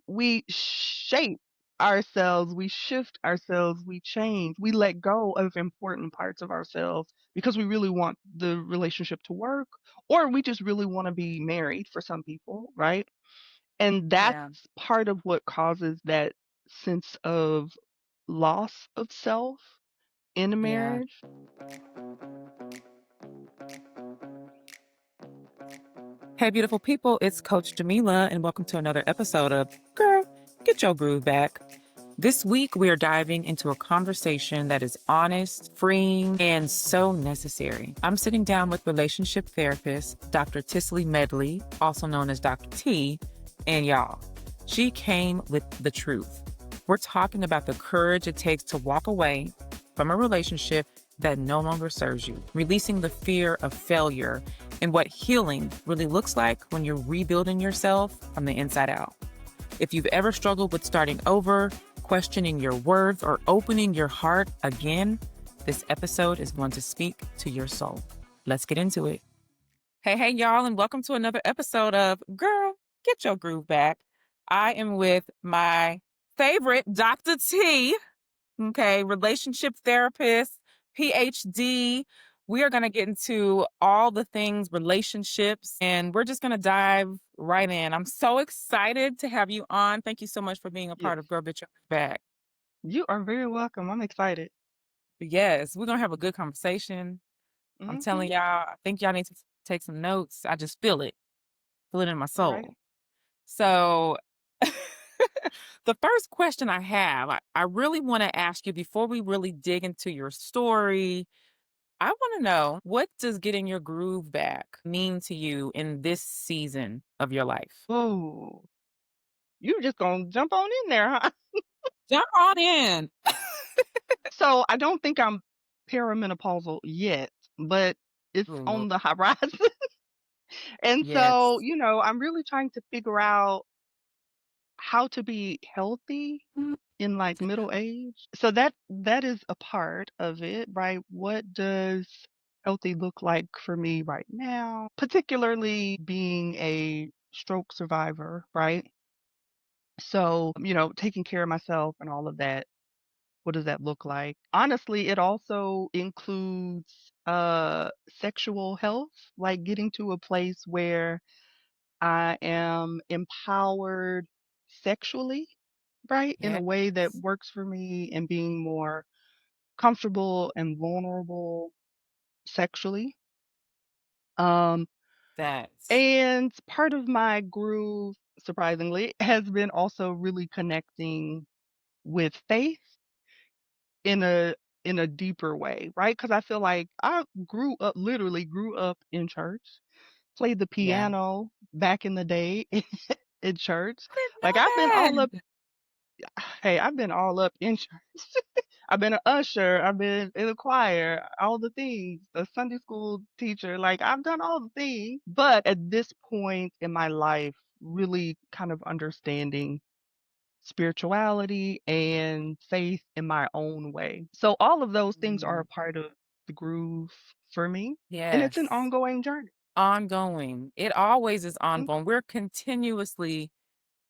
we shape ourselves, we shift ourselves, we change, we let go of important parts of ourselves because we really want the relationship to work, or we just really want to be married for some people, right? And that's Yeah. part of what causes that sense of loss of self in a Yeah. marriage. Hey, beautiful people, it's Coach Jamila, and welcome to another episode of Girl, Get Your Groove Back. This week, we are diving into a conversation that is honest, freeing, and so necessary. I'm sitting down with relationship therapist, Dr. Ticily Medley, also known as Dr. T, and y'all, she came with the truth. We're talking about the courage it takes to walk away from a relationship that no longer serves you, releasing the fear of failure, and what healing really looks like when you're rebuilding yourself from the inside out. If you've ever struggled with starting over, questioning your worth, or opening your heart again, this episode is going to speak to your soul. Let's get into it. Hey, y'all, and welcome to another episode of Girl, Get Your Groove Back. I am with my favorite, Dr. T, okay, relationship therapist, PhD. We are going to get into all the things relationships, and we're just going to dive right in. I'm so excited to have you on. Thank you so much for being a Yes. part of Girl Get Your Back. You are very welcome. I'm excited. Yes, we're going to have a good conversation. I'm Mhm. telling y'all, I think y'all need to take some notes. I just feel it in my Right. soul. So, the first question I have, I really want to ask you before we really dig into your story. I want to know, what does getting your groove back mean to you in this season of your life? Oh, you just gonna jump on in there, huh? Jump on in. So I don't think I'm perimenopausal yet, but it's Oh, Lord. on the horizon. And so, Yes. I'm really trying to figure out how to be healthy Mm, in like middle age. So that is a part of it, right? What does healthy look like for me right now, particularly being a stroke survivor, right? So, taking care of myself and all of that. What does that look like? Honestly, it also includes sexual health, like getting to a place where I am empowered sexually, right? In yes. a way that works for me and being more comfortable and vulnerable sexually. Um, That's and part of my groove, surprisingly, has been also really connecting with faith in a deeper way, right? Because I feel like I literally grew up in church, played the yeah. piano back in the day in church. I didn't Like, I've been all up in church. I've been an usher, I've been in the choir, all the things, a Sunday school teacher, like, I've done all the things. But at this point in my life, really kind of understanding spirituality and faith in my own way. So all of those things are a Mm, part of the groove for me, and it's an yes. ongoing journey. Ongoing. It always is Mm, ongoing. We're continuously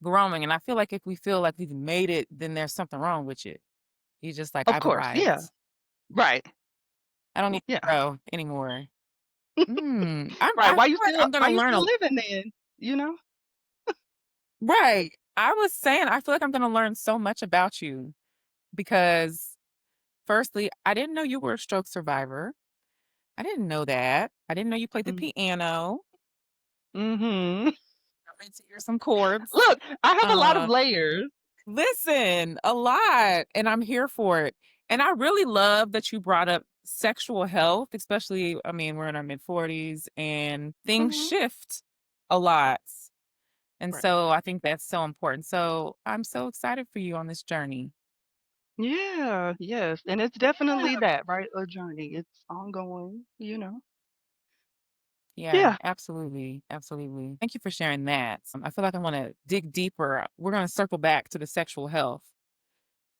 growing. And I feel like if we feel like we've made it, then there's something wrong with you. You just like, of I've course, yeah, arrived. right, I don't need to yeah, grow anymore. I right. feel like I'm Why gonna you learn still a living then? You know? right. I was saying I feel like I'm gonna learn so much about you because firstly, I didn't know you were a stroke survivor. I didn't know that. I didn't know you played the Mm, piano. mhm. I need to hear some chords. Look, I have a lot of Uh, layers. listen, a lot, and I'm here for it. And I really love that you brought up sexual health, especially, I mean, we're in our mid 40s and things Mhm. shift a lot. And Right. so I think that's so important. So I'm so excited for you on this journey. Yeah, yes, and it's definitely Yeah. that, right? A journey. It's ongoing. Yeah, Yeah, absolutely. Absolutely. Thank you for sharing that. I feel like I want to dig deeper. We're going to circle back to the sexual health,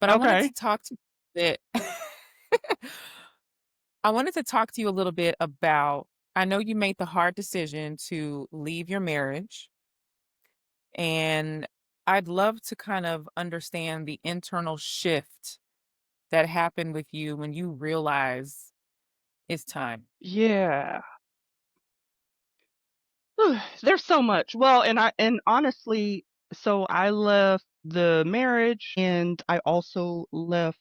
but I wanted okay. to talk to you a bit. I wanted to talk to you a little bit about, I know you made the hard decision to leave your marriage, and I'd love to kind of understand the internal shift that happened with you when you realize it's time. Yeah. There's so much. Well, and honestly, so I left the marriage and I also left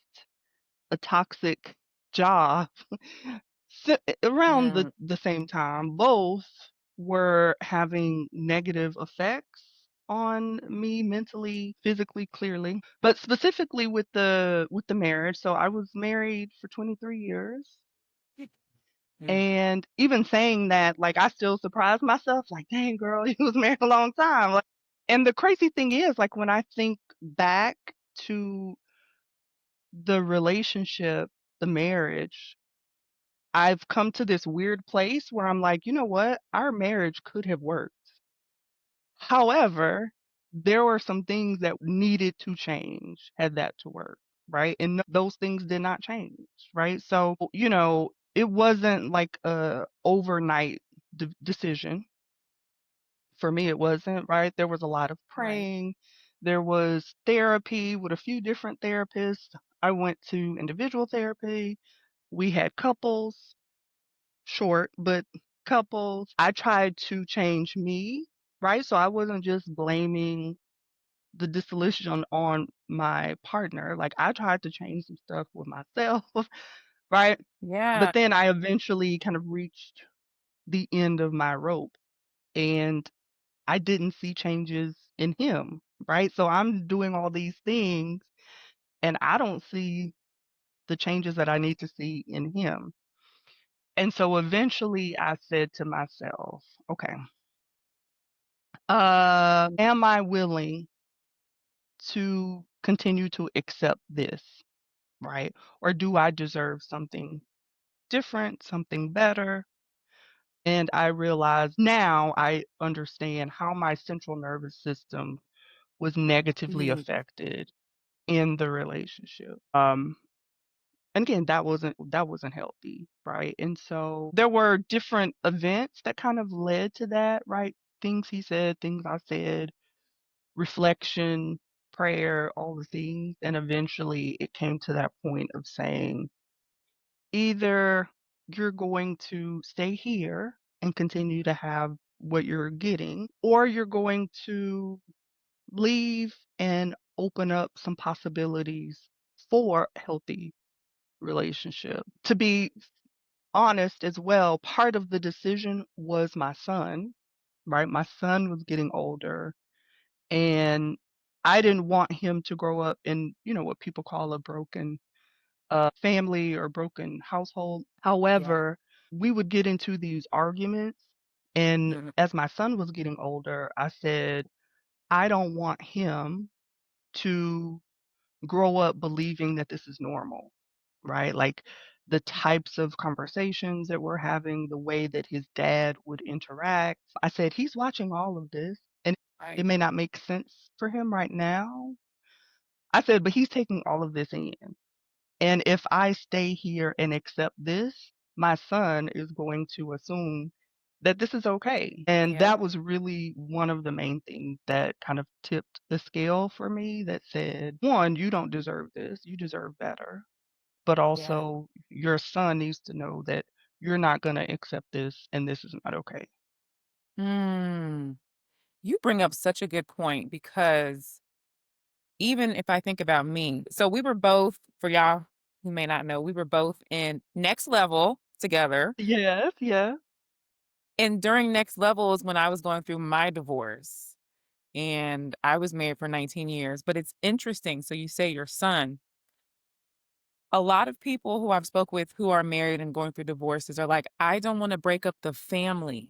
a toxic job around Mm, the same time. Both were having negative effects on me mentally, physically, clearly. But specifically with the marriage, so I was married for 23 years. mm, And even saying that, like, I still surprise myself, like, dang, girl, you was married a long time. Like, and the crazy thing is, like, when I think back to the relationship, the marriage, I've come to this weird place where I'm like, you know what? Our marriage could have worked. However, there were some things that needed to change had that to work, right? And those things did not change, right? So, it wasn't like a overnight decision. For me, it wasn't, right? There was a lot of right. praying. There was therapy with a few different therapists. I went to individual therapy. We had couples, short, but couples. I tried to change me, right? So I wasn't just blaming the dissolution on my partner. Like I tried to change some stuff with myself, right? Yeah. But then I eventually kind of reached the end of my rope and I didn't see changes in him, right? So I'm doing all these things and I don't see the changes that I need to see in him. And so eventually I said to myself, okay, am I willing to continue to accept this, right? Or do I deserve something different, something better? And I realize now I understand how my central nervous system was negatively Mm, affected in the relationship. And again, that wasn't healthy, right? And so there were different events that kind of led to that, right? Things he said, things I said, reflection, prayer, all the things. And eventually it came to that point of saying, either you're going to stay here and continue to have what you're getting, or you're going to leave and open up some possibilities for healthy relationship. To be honest as well, part of the decision was my son, right? My son was getting older and I didn't want him to grow up in, what people call a broken family or broken household. yeah. However, we would get into these arguments. And Mm, as my son was getting older, I said, I don't want him to grow up believing that this is normal, right? Like the types of conversations that we're having, the way that his dad would interact. I said, he's watching all of this and it right. may not make sense for him right now. I said, but he's taking all of this in. And if I stay here and accept this, my son is going to assume that this is okay. And Yeah. that was really one of the main things that kind of tipped the scale for me that said, one, you don't deserve this. You deserve better. But Yeah. also, your son needs to know that you're not going to accept this and this is not okay. Mm. You bring up such a good point because even if I think about me, so we were both, for y'all who may not know, we were both in Next Level together. Yes, yeah. And during Next Level is when I was going through my divorce. And I was married for 19 years. But it's interesting. So you say your son. A lot of people who I've spoke with who are married and going through divorces are like, I don't want to break up the family.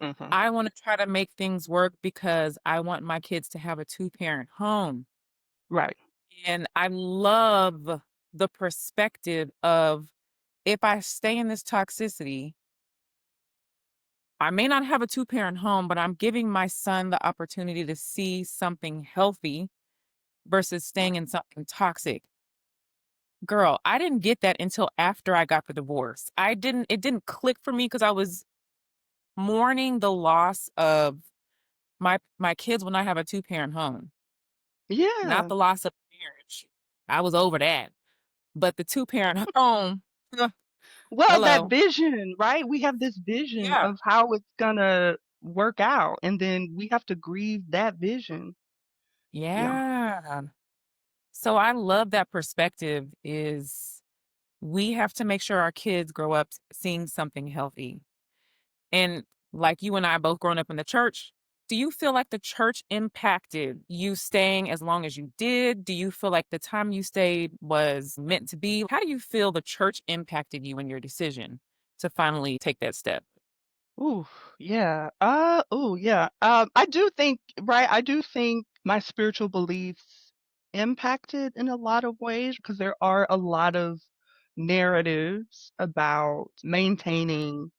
Hmm. I want to try to make things work because I want my kids to have a two-parent home. Right. And I love the perspective of if I stay in this toxicity, I may not have a two-parent home, but I'm giving my son the opportunity to see something healthy versus staying Right. in something toxic. Girl, I didn't get that until after I got the divorce. It didn't click for me because I was mourning the loss of my kids when I have a two-parent home. not Yeah. the loss of marriage. I was over that. But the two-parent home, Well, that hello. vision, right? We have this vision Yeah, of how it's gonna work out, and then we have to grieve that vision. Yeah. yeah. So I love that perspective is we have to make sure our kids grow up seeing something healthy. And like you and I both growing up in the church, do you feel like the church impacted you staying as long as you did? Do you feel like the time you stayed was meant to be? How do you feel the church impacted you in your decision to finally take that step? Ooh, yeah. Ooh, yeah. I do think, right, I do think my spiritual beliefs impacted in a lot of ways because there are a lot of narratives about maintaining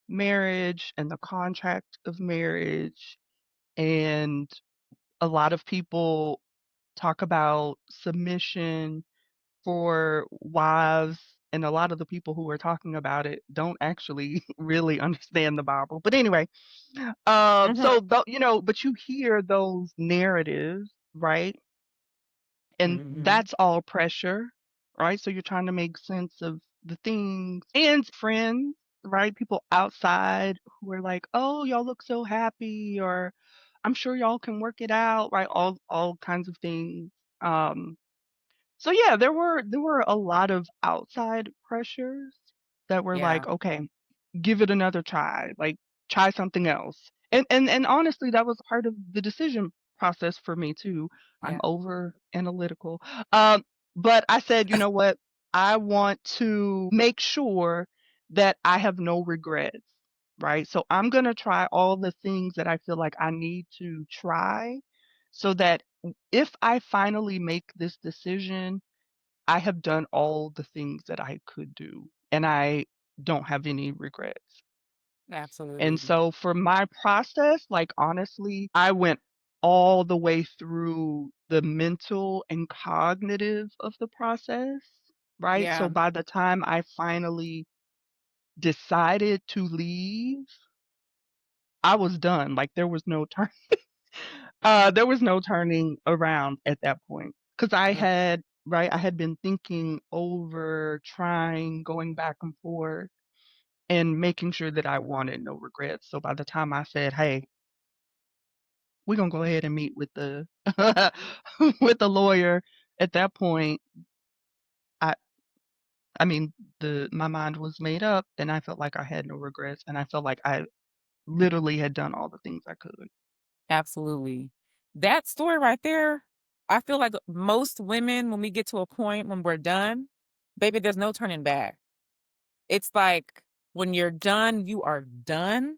marriage and the contract of marriage. And a lot of people talk about submission for wives, and a lot of the people who are talking about it don't actually really understand the Bible. But anyway, Mhm. so but you hear those narratives, right? And Mhm. that's all pressure, right? So you're trying to make sense of the things and friends, right? People outside who are like, "Oh, y'all look so happy," or "I'm sure y'all can work it out," right? All kinds of things. Um, so yeah, there were a lot of outside pressures that were Yeah. like, "Okay, give it another try, like, try something else." And honestly, that was part of the decision process for me too. I'm Yeah. over analytical. Um, but I said, "You know what? I want to make sure that I have no regrets." Right? So I'm gonna try all the things that I feel like I need to try so that if I finally make this decision, I have done all the things that I could do, and I don't have any regrets. And Absolutely. so for my process, like, honestly, I went all the way through the mental and cognitive of the process, right? So Yeah. by the time I finally decided to leave, I was done. Like, there was no turning around at that point, because Yeah. I had been thinking over, trying, going back and forth, and making sure that I wanted no regrets. So by the time I said, "Hey, we're gonna go ahead and meet with the with the lawyer," at that point, I I mean, the my mind was made up, and I felt like I had no regrets, and I felt like I literally had done all the things I could. Absolutely. That story right there, I feel like most women, when we get to a point when we're done, baby, there's no turning back. It's like when you're done, you are done.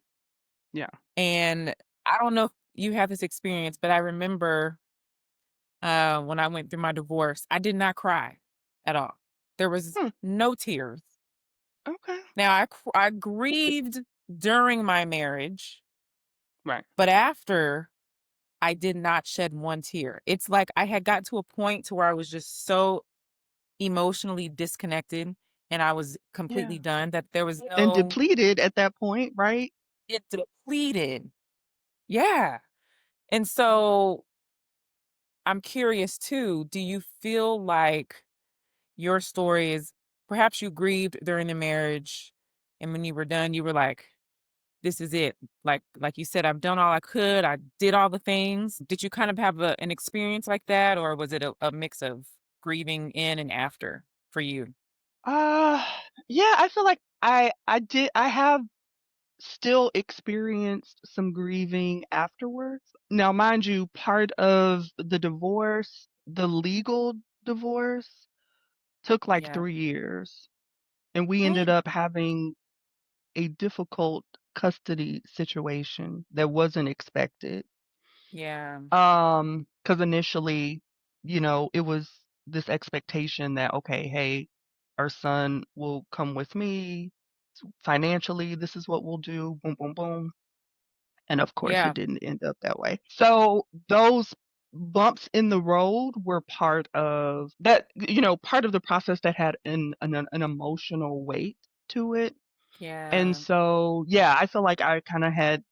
Yeah. And I don't know if you have this experience, but I remember when I went through my divorce, I did not cry at all. There was Hmm, no tears. okay. Now I grieved during my marriage, Right. but after I did not shed one tear. It's like I had got to a point to where I was just so emotionally disconnected and I was completely Yeah. done that there was And no depleted at that point, right? it depleted. Yeah. And so I'm curious too, do you feel like your story is perhaps you grieved during the marriage and when you were done, you were like, this is it. Like you said, I've done all I could. I did all the things. Did you kind of have an experience like that, or was it a mix of grieving in and after for you? Uh, yeah, I feel like I have still experienced some grieving afterwards. Now, mind you, part of the divorce, the legal divorce, took like Yeah. 3 years, and we ended Mm. up having a difficult custody situation that wasn't expected. Yeah. 'Cause initially, it was this expectation that, okay, hey, our son will come with me. Financially, this is what we'll do. Boom, boom, boom. And of course, it Yeah. didn't end up that way. So those bumps in the road were part of that, part of the process that had an emotional weight to it. And Yeah. so, yeah, I feel like I kind of had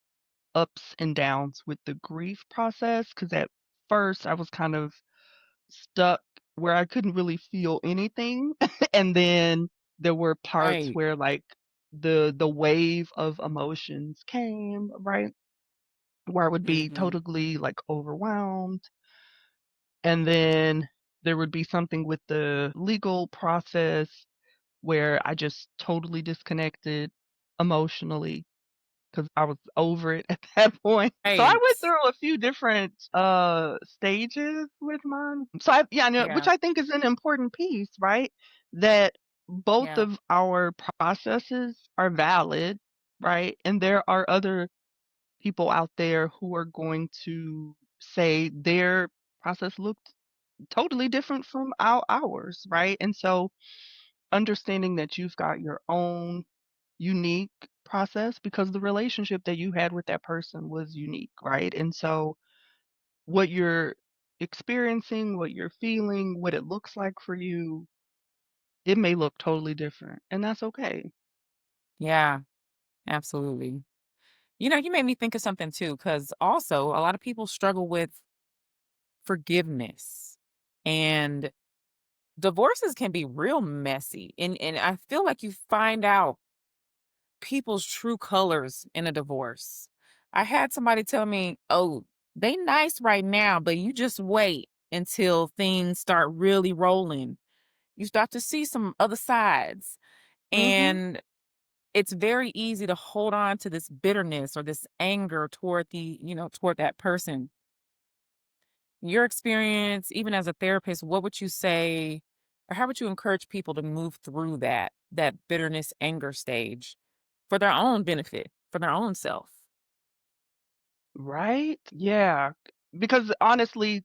ups and downs with the grief process because at first I was kind of stuck where I couldn't really feel anything, and then there were parts Right. where, like, the wave of emotions came, right? Where I would be Mhm. totally, like, overwhelmed, and then there would be something with the legal process where I just totally disconnected emotionally because I was over it at that point. So I Right. went through a few different, stages with mine. So I know which Yeah. I think is an important piece, right? That both Yeah. of our processes are valid, right? And there are other people out there who are going to say their process looked totally different from ours, right? And so understanding that you've got your own unique process because the relationship that you had with that person was unique, right? And so what you're experiencing, what you're feeling, what it looks like for you, it may look totally different, and that's okay. Yeah. Absolutely. You made me think of something too, because also a lot of people struggle with forgiveness. And divorces can be real messy. And I feel like you find out people's true colors in a divorce. I had somebody tell me, "Oh, they nice right now, but you just wait until things start really rolling. You start to see some other sides." Mhm. And it's very easy to hold on to this bitterness or this anger toward toward that person. Your experience, even as a therapist, what would you say, or how would you encourage people to move through that bitterness, anger stage for their own benefit, for their own self? Right? Yeah. Because honestly,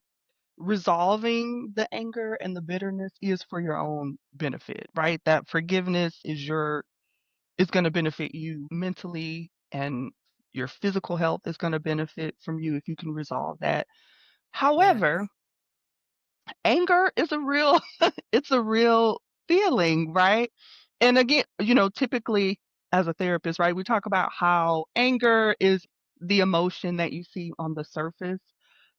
resolving the anger and the bitterness is for your own benefit, right? That forgiveness is gonna benefit you mentally, and your physical health is gonna benefit from you if you can resolve that. However, Yes. anger is a real it's a real feeling, right? And again, typically as a therapist, right, we talk about how anger is the emotion that you see on the surface.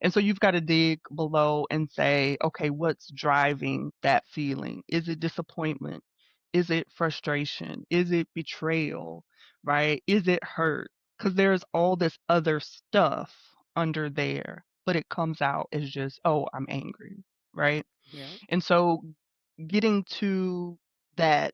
And so you've got to dig below and say, okay, what's driving that feeling? Is it disappointment? Is it frustration? Is it betrayal? Right? Is it hurt? Because there's all this other stuff under there, but it comes out as just, oh, I'm angry, right? Yeah. And so getting to that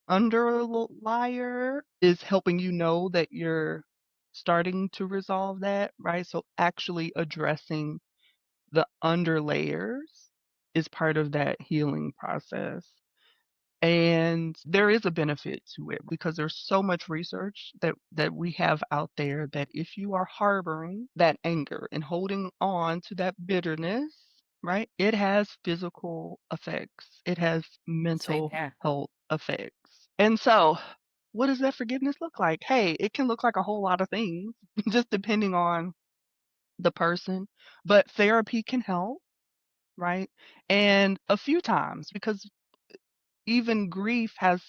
underlier is helping you know that you're starting to resolve that, right? So actually addressing the underlayers is part of that healing process. And there is a benefit to it because there's so much research that we have out there that if you are harboring that anger and holding on to that bitterness, right? It has physical effects. It has Say mental that. health effects. And so, what does that forgiveness look like? Hey, it can look like a whole lot of things just depending on the person, but therapy can help, right? And a few times because even grief has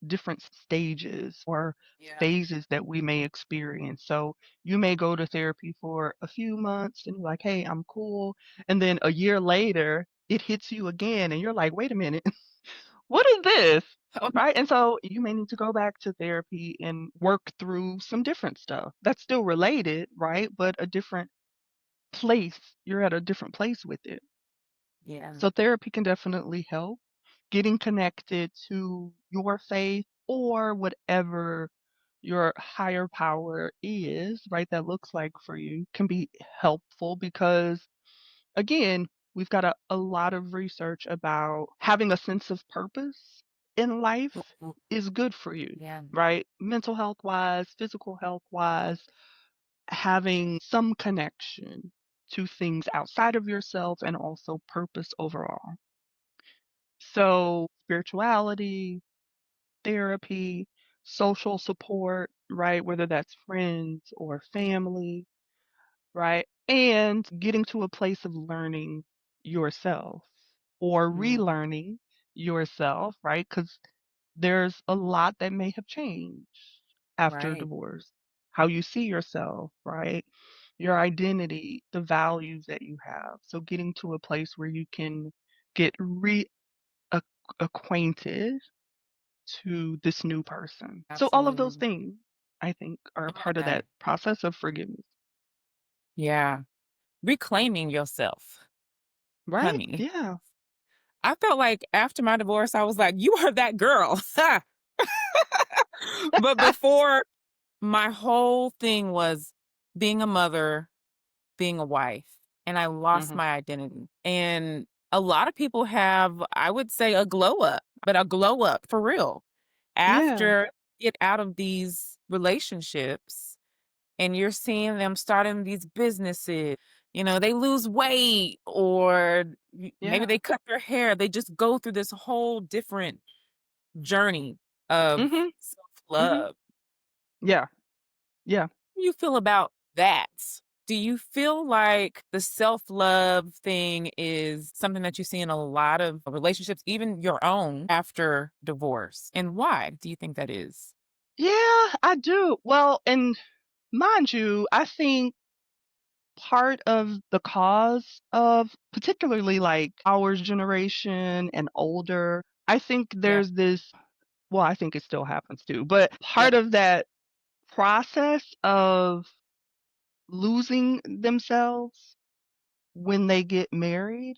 different stages or Yeah. phases that we may experience. So you may go to therapy for a few months and you're like, hey, I'm cool. And then a year later, it hits you again and you're like, wait a minute, what is this? Right. And so you may need to go back to therapy and work through some different stuff that's still related, right? But a different place. You're at a different place with it. Yeah. So therapy can definitely help. Getting connected to your faith or whatever your higher power is, right, that looks like for you can be helpful because, again, we've got a lot of research about having a sense of purpose in life Mm. is good for you, Yeah. right? Mental health wise, physical health wise, having some connection to things outside of yourself and also purpose overall. So, spirituality, therapy, social support, right? Whether that's friends or family, right? And getting to a place of learning yourself or Mhm. relearning yourself, right? Because there's a lot that may have changed after Right. divorce. How you see yourself, right? your identity, the values that you have. So getting to a place where you can get acquainted to this new person. So all of those Absolutely. things, I think, are a part of Yeah. that process of forgiveness. Yeah. Reclaiming yourself, Right? honey. Yeah. I felt like after my divorce, I was like, you are that girl. But before, my whole thing was being a mother, being a wife, and I lost Mhm. my identity. And a lot of people have, I would say, a glow up, but a glow up for real Yeah. after get out of these relationships and you're seeing them starting these businesses. They lose weight or maybe Yeah. they cut their hair. They just go through this whole different journey of Mhm. self Mhm. love. Yeah. Yeah. Do you feel about that? Do you feel like the self love thing is something that you see in a lot of relationships, even your own after divorce? And why do you think that is? Yeah, I do. Well, and mind you, I think part of the cause of particularly like our generation and older, I think Yeah. there's this, well, I think it still happens too, but Yeah. part of that process of losing themselves when they get married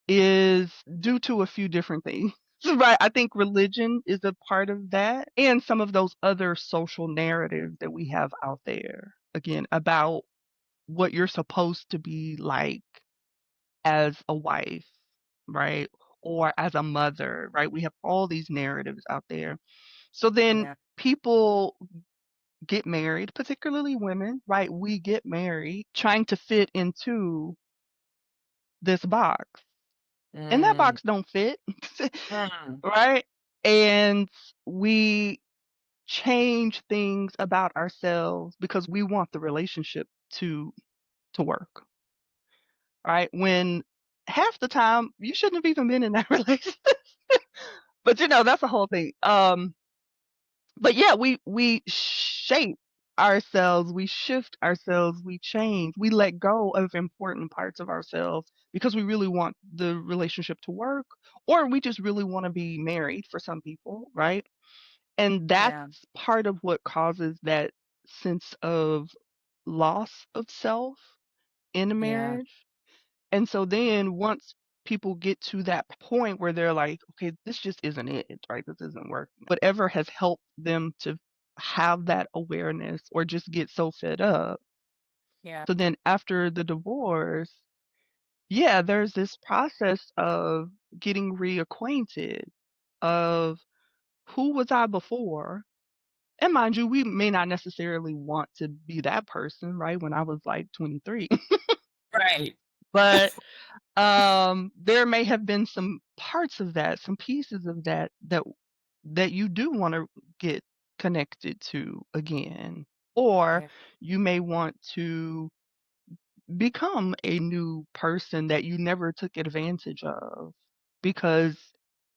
is due to a few different things. Right. I think religion is a part of that and some of those other social narratives that we have out there, again, about what you're supposed to be like as a wife, right? Or as a mother, right? We have all these narratives out there. So then Yeah. people get married, particularly women, right? We get married trying to fit into this box. And that Mm. box don't fit, Mm. right? And we change things about ourselves because we want the relationship to work, right? When half the time you shouldn't have even been in that relationship. But that's a whole thing. But yeah, we shape ourselves, we shift ourselves, we change, we let go of important parts of ourselves because we really want the relationship to work, or we just really want to be married for some people, right? And that's Yeah. part of what causes that sense of loss of self in a Yeah. marriage. And so then once people get to that point where they're like, okay, this just isn't it, right? This isn't working. Whatever has helped them to have that awareness or just get so fed up. Yeah. So then after the divorce, yeah, there's this process of getting reacquainted of who was I before? And mind you, we may not necessarily want to be that person, right? When I was like 23. Right. But there may have been some parts of that, some pieces of that you do wanna get connected to again, or Yeah. you may want to become a new person that you never took advantage of because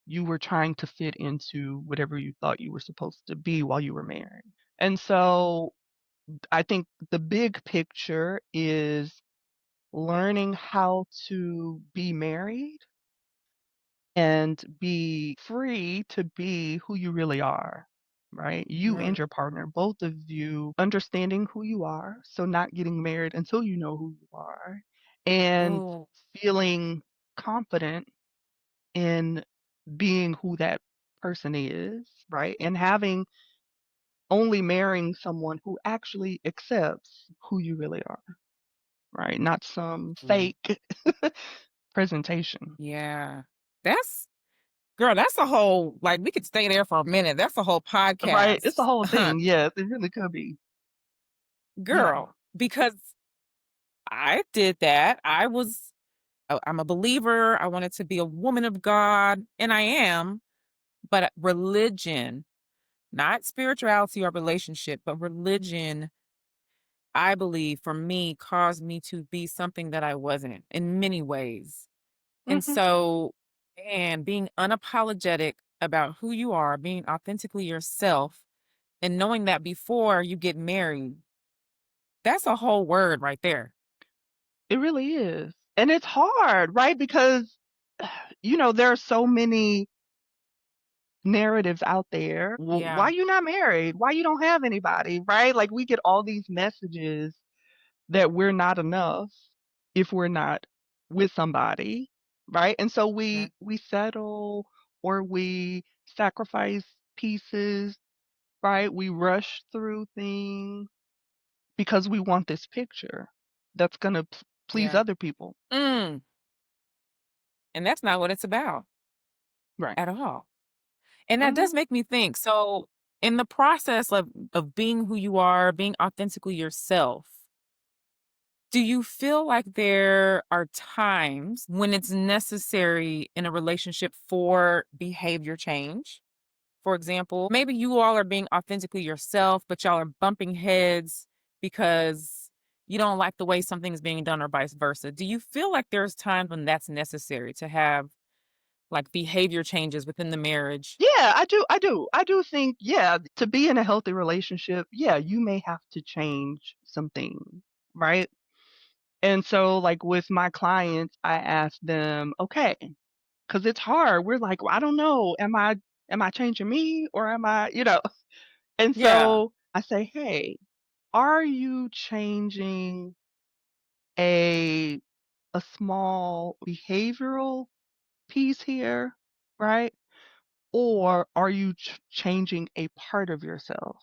you were trying to fit into whatever you thought you were supposed to be while you were married. And so, I think the big picture is learning how to be married and be free to be who you really are, right? You and Mm. your partner, both of you understanding who you are, so not getting married until you know who you are, and Oh, feeling confident in being who that person is, right? And having only marrying someone who actually accepts who you really are, right? Not some mm. fake presentation. Yeah. That's Girl, that's a whole like, we could stay there for a minute. That's a whole Right? It's the podcast. whole thing. Yes, it really could be. Yeah. Girl, because I did that. I'm a believer. I wanted to be a woman of God, and I am, but religion, not spirituality or relationship, but religion, I believe for me caused me to be something that I wasn't in many ways. And Mhm. so, and being unapologetic about who you are, being authentically yourself, and knowing that before you get married, That's a whole word right there. It really is. And it's hard, right? Because, there are so many narratives out there. Yeah. Why you not married? Why you don't have anybody, right? Like we get all these messages that we're not enough if we're not with somebody, right? And so Yeah. we settle or we sacrifice pieces, right? We rush through things because we want this picture that's going to please Yeah. other people, Mm. And that's not what it's about right? at all. And that does Mhm. make me think. So, in the process of being who you are, being authentically yourself, do you feel like there are times when it's necessary in a relationship for behavior change? For example, maybe you all are being authentically yourself, but y'all are bumping heads because you don't like the way something is being done or vice versa. Do you feel like there's times when that's necessary to have like behavior changes within the marriage? Yeah, I do think, yeah, to be in a healthy relationship, yeah, you may have to change some things, right? And so, like with my clients, I ask them, okay, because it's hard. We're like, well, I don't know. Am I changing me or am I? And Yeah. so I say, hey, are you changing a a small behavioral piece here, right? Or are you changing a part of yourself?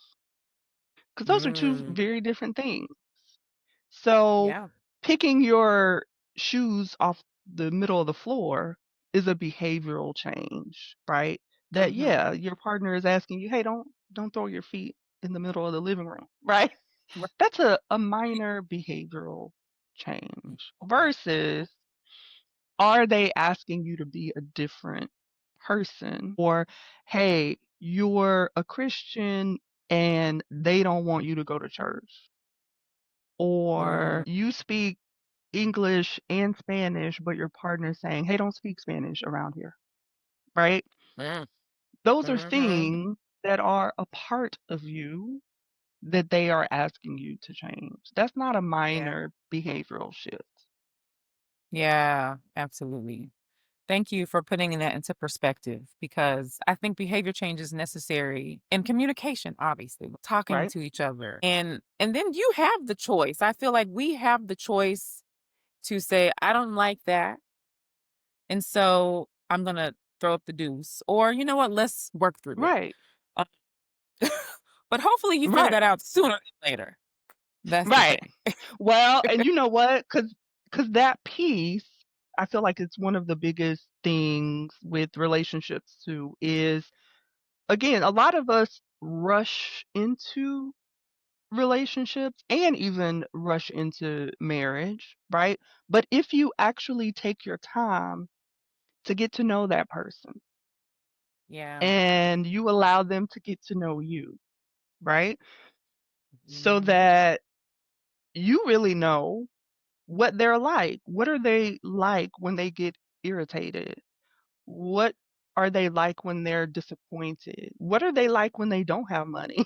Because those are two Mm, very different things. So yeah. picking your shoes off the middle of the floor is a behavioral change, right? That Mhm. yeah, your partner is asking you, "Hey, don't throw your feet in the middle of the living room," right? Right. That's a minor behavioral change Okay. versus are they asking you to be a different person? Or, hey, you're a Christian and they don't want you to go to church. Or Mm, you speak English and Spanish, but your partner's saying, hey, don't speak Spanish around here, right? mm, Those are mhm. things that are a part of you that they are asking you to change. That's not a Yeah. minor behavioral shift, Yeah, absolutely. Thank you for putting that into perspective because I think behavior change is necessary in communication, obviously, talking right? to each other. And then you have the choice. I feel like we have the choice to say, I don't like that. And so I'm going to throw up the deuce. Or, you know what, let's work through it. Right. Uh, but hopefully you figure Right. that out sooner than later. That's the Right. thing. Well, and you know what? Because that piece, I feel like it's one of the biggest things with relationships too, is again, a lot of us rush into relationships and even rush into marriage, right? But if you actually take your time to get to know that person Yeah. and you allow them to get to know you, right? So Mhm. that you really know what they're like. What are they like when they get irritated? What are they like when they're disappointed? What are they like when they don't have money?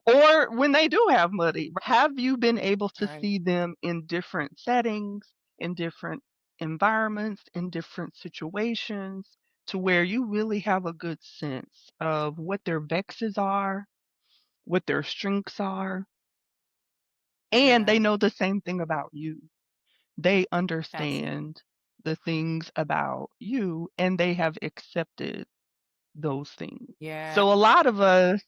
Or when they do have money? Have you been able to Right. see them in different settings, in different environments, in different situations to where you really have a good sense of what their vexes are, what their strengths are, and they Yeah. know the same thing about you. They Absolutely. understand the things about you and they have accepted those things. Yeah. So a lot of us,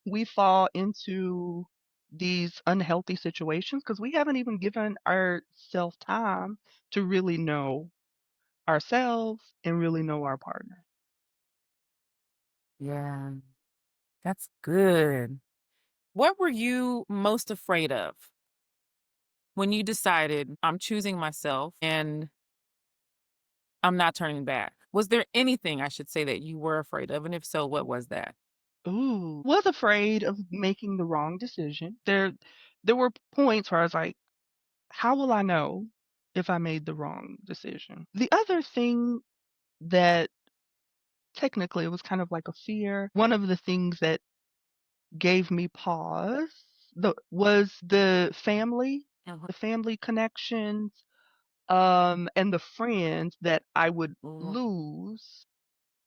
we fall into these unhealthy situations because we haven't even given ourselves time to really know ourselves and really know our partner. Yeah. That's good. What were you most afraid of when you decided I'm choosing myself and I'm not turning back? Was there anything I should say that you were afraid of? And if so, what was that? Ooh, was afraid of making the wrong decision. There were points where I was like, how will I know if I made the wrong decision? The other thing that technically it was kind of like a fear, one of the things that gave me pause the family, Mhm. the family connections, and the friends that I would Mhm. lose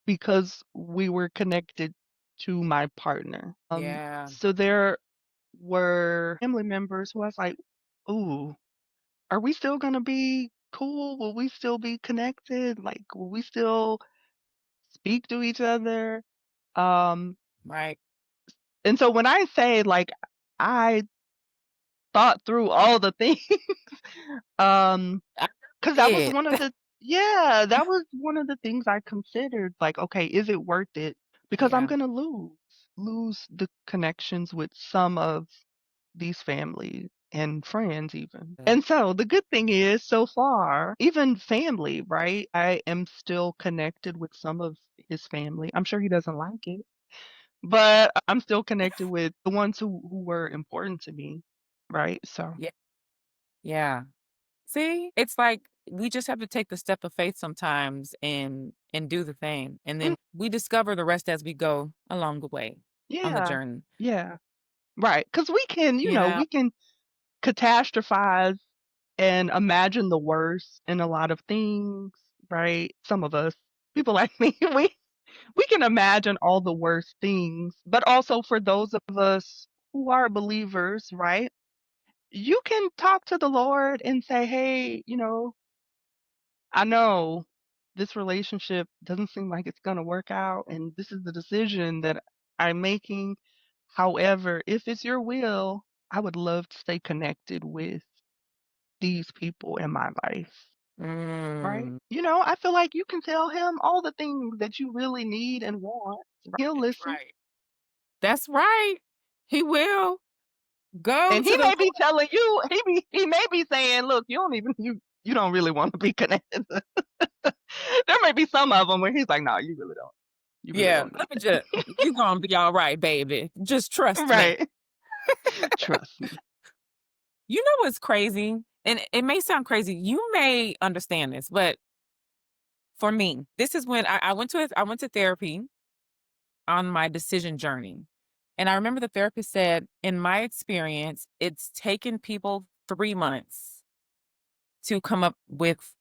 because we were connected to my partner. Yeah. So there were family members who I was like, "Ooh, are we still gonna be cool? Will we still be connected? Like, will we still speak to each other?" Um, Right. and so when I say, like, I thought through all the things, um, I 'cause that was did. one of the yeah, that was one of the things I considered, like, "Okay, is it worth it?" Because I'm Yeah. gonna lose the connections with some of these families and friends even. Yeah. And so the good thing is so far, even family, right? I am still connected with some of his family. I'm sure he doesn't like it, but I'm still connected with the ones who were important to me, right? So, Yeah. Yeah. See, it's like we just have to take the step of faith sometimes and do the thing. And mm, then we discover the rest as we go along the way on the yeah. journey. Yeah. Right. Because we can, You know? we can catastrophize and imagine the worst in a lot of things, right? Some of us, people like me, we can imagine all the worst things, but also for those of us who are believers, right? You can talk to the Lord and say, "Hey, I know this relationship doesn't seem like it's going to work out, and this is the decision that I'm making. However, if it's your will, I would love to stay connected with these people in my life." Right? Mm, I feel like you can tell him all the things that you really need and want. He'll listen. right. That's right. He will go And he to the may be Lord. telling you, he may be saying, "Look, you don't really want to be connected." There may be some of them where he's like, "No, you really Yeah. don't need Let me just, you going to be all right, baby. Just it." trust me. Right. Trust me. You know what's crazy? And it may sound crazy. You may understand this, but for me, this is when I went to therapy on my decision journey. And I remember the therapist said, in my experience, it's taken people 3 months to come up with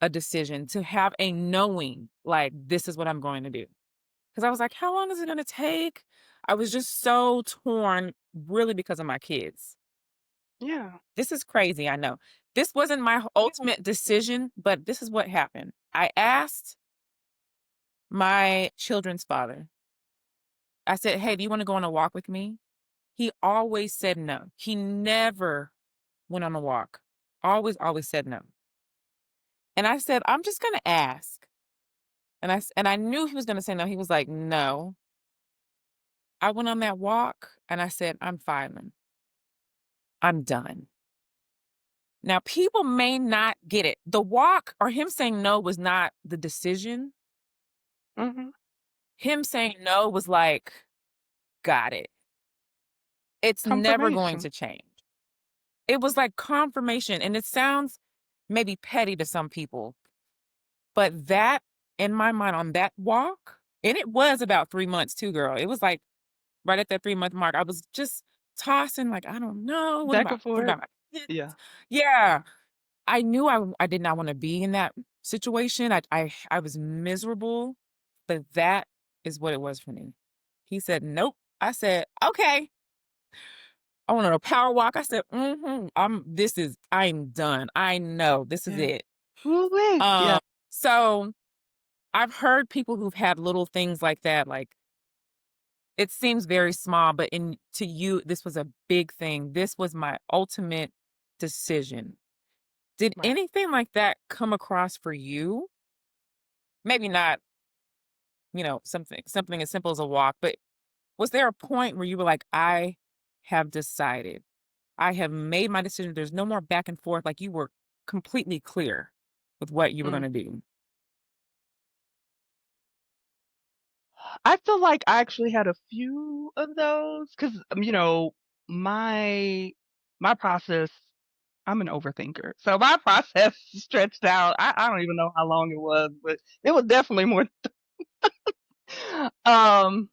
a decision, to have a knowing, like, this is what I'm going to do. Because I was like, how long is it going to take? I was just so torn, really, because of my kids. Yeah. This is crazy, I know. This wasn't my ultimate decision, but this is what happened. I asked my children's father, I said, hey, do you want to go on a walk with me? He always said no. He never went on a walk. Always said no. And I said, I'm just going to ask. And I knew he was going to say no. He was like, no. I went on that walk and I said, I'm filing. I'm done. Now, people may not get it. The walk or him saying no was not the decision. Mhm. Him saying no was like, got it. It's never going Confirmation. to change. It was like confirmation. And it sounds maybe petty to some people, but that in my mind on that walk, and it was about 3 months too, girl. It was like right at that 3 month mark. I was just tossing, like, I don't know. Back and What forth. about my kids? Yeah. Yeah. I knew I did not want to be in that situation. I was miserable, but that is what it was for me. He said, nope. I said, okay. I went on a power walk. I said, I'm done. I know this is Yeah. it. Ooh-wee. Yeah. Um, so I've heard people who've had little things like that, like it seems very small, but in to you, this was a big thing. This was my ultimate decision. Did Right. anything like that come across for you? Maybe not, something as simple as a walk, but was there a point where you were like, I have decided. I have made my decision. There's no more back and forth. Like you were completely clear with what you were going Mm. to do. I feel like I actually had a few of those because, my my process, I'm an overthinker. So my process stretched out. I don't even know how long it was, but it was definitely more. Um,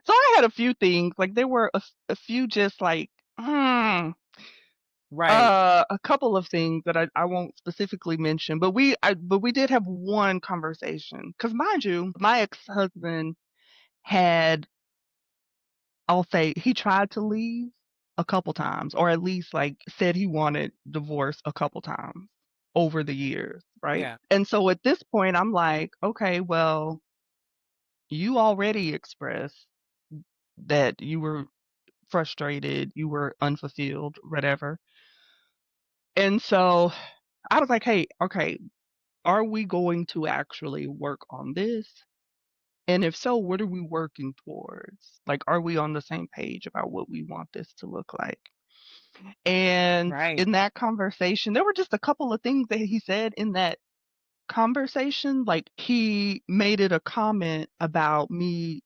So I had a few things, like, there were a few just like, Right. a couple of things that I won't specifically mention, but we did have one conversation. Cause mind you, my ex-husband had I'll say he tried to leave a couple times, or at least, like, said he wanted divorce a couple times over the years, right? Yeah. And so at this point, I'm like, "Okay, well, you already expressed that you were frustrated, you were unfulfilled, whatever." And so I was like, "Hey, okay, are we going to actually work on this? And if so, what are we working towards? Like, are we on the same page about what we want this to look like?" And Right. in that conversation, there were just a couple of things that he said in that conversation. Like, he made it a comment about me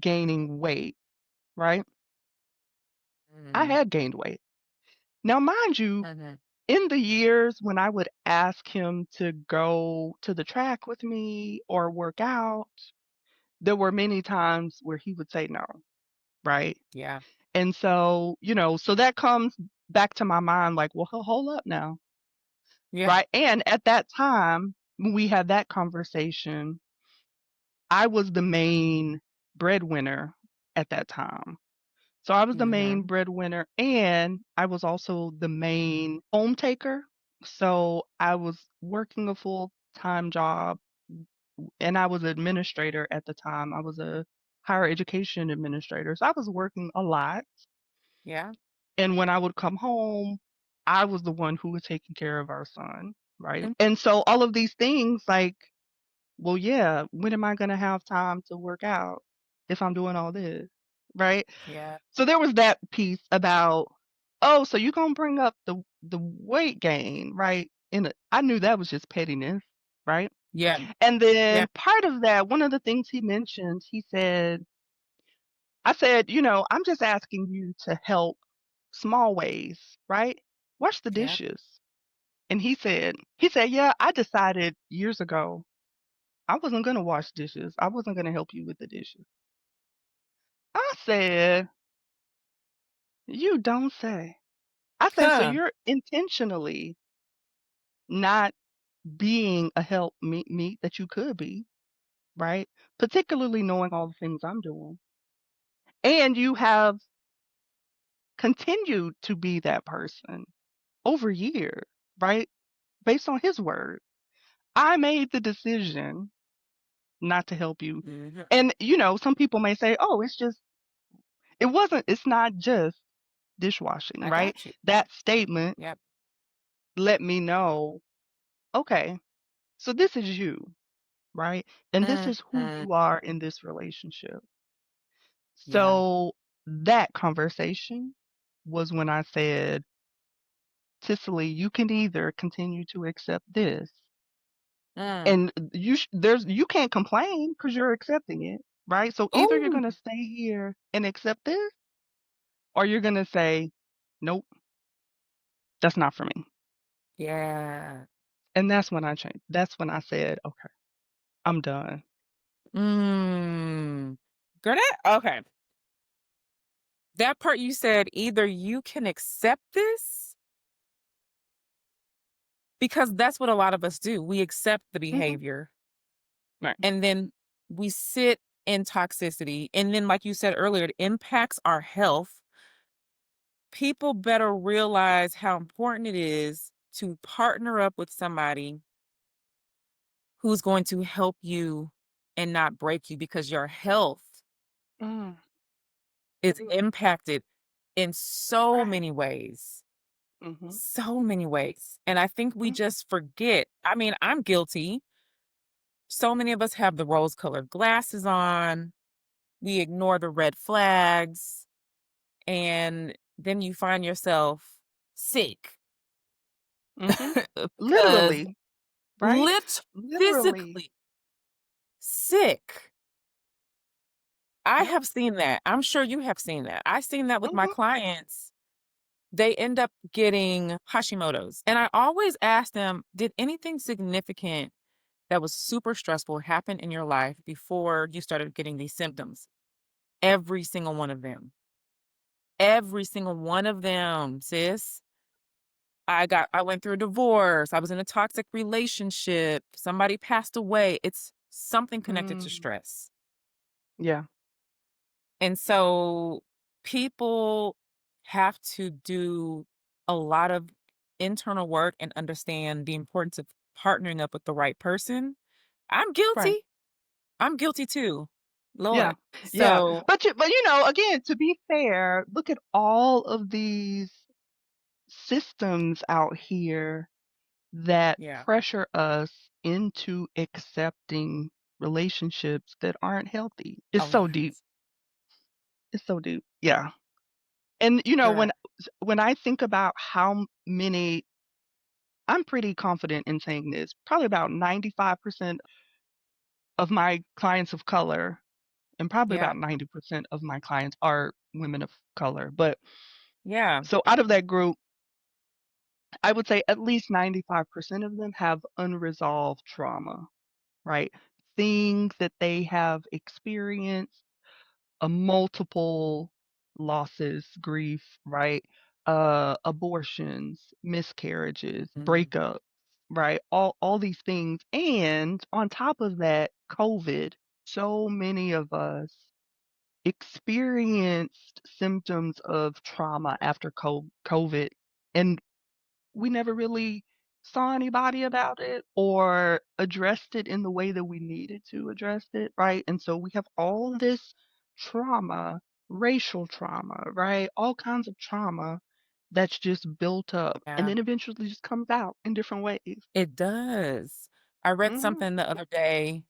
gaining weight, right? I Mhm. had gained weight. Now, mind you, Mhm. in the years when I would ask him to go to the track with me or work out, there were many times where he would say no, right? Yeah. And so, so that comes back to my mind like, well, hold up now, Yeah. right? And at that time, when we had that conversation, I was the main breadwinner at that time. So I was the main Mhm. breadwinner and I was also the main home taker. So I was working a full-time job and I was an administrator at the time. I was a higher education administrator. So I was working a lot. Yeah. And when I would come home, I was the one who was taking care of our son, right? Mm. And so all of these things, like, well, yeah, when am I going to have time to work out if I'm doing all this, right? Yeah. So there was that piece about, oh, so you going to bring up the weight gain, right? I knew that was just pettiness, right? Yeah. And Yeah. then part of that, one of the things he mentioned, I said, I'm just asking you to help small ways, right? Wash the Yeah. dishes. And he said, yeah, I decided years ago I wasn't going to wash dishes. I wasn't going to help you with the dishes. I said, you don't say. I said, so Huh. you're intentionally not being a help meet that you could be, right? Particularly knowing all the things I'm doing. And you have continued to be that person over years, right? Based on his word. I made the decision not to help you. Mhm. And, some people may say, oh, it's not just dishwashing, I right? got you. That statement Yep. let me know, okay, so this is you, right? And this is who Mhm. you are in this relationship. Yeah. So that conversation was when I said, Ticily, you can either continue to accept this Mm. and you can't complain because you're accepting it, right? So either you're Oh. going to stay here and accept this or you're going to say, nope, that's not for me. Yeah. And that's when I changed. That's when I said, okay, I'm done. Mm. Girl, that okay. That part you said, either you can accept this, because that's what a lot of us do. We accept the Hmm. behavior Right. and then we sit in toxicity. And then, like you said earlier, it impacts our health. People better realize how important it is to partner up with somebody who's going to help you and not break you, because your health Mm. is impacted in so Right. many ways. Hmm. So many ways. And I think we Hmm. just forget. I mean, I'm guilty. So many of us have the rose colored glasses on. We ignore the red flags. And then you find yourself sick Hmm. because Literally, right? lit Literally. physically sick. I Yep. have seen that. I'm sure you have seen that. I've seen that with my Hmm. clients. They end up getting Hashimoto's. And I always ask them, did anything significant that was super stressful happen in your life before you started getting these symptoms? Every single one of them. Every single one of them, sis. I went through a divorce. I was in a toxic relationship. Somebody passed away. It's something connected to Mm, stress. yeah, And so people have to do a lot of internal work and understand the importance of partnering up with the right person. I'm right. guilty. I'm guilty too. Yeah, Lord. yeah. So, But again, to be fair, look at all of these systems out here that yeah. pressure us into accepting relationships that aren't healthy. It's A so lot. deep. It's so deep. Yeah. And Girl. when I think about how many, I'm pretty confident in saying this, probably about 95% of my clients of color, and probably Yeah. about 90% of my clients are women of color. But Yeah. so out of that group, I would say at least 95% of them have unresolved trauma, right? Things that they have experienced, multiple losses, grief, right? Abortions, miscarriages, Mhm. breakups, right? All these things. And on top of that, COVID. So many of us experienced symptoms of trauma after COVID, and we never really saw anybody about it or addressed it in the way that we needed to address it, right? And so we have all this trauma, racial trauma, right? All kinds of trauma that's just built up and Yeah. then eventually just comes out in different ways. It does. I read Mhm. something the other day.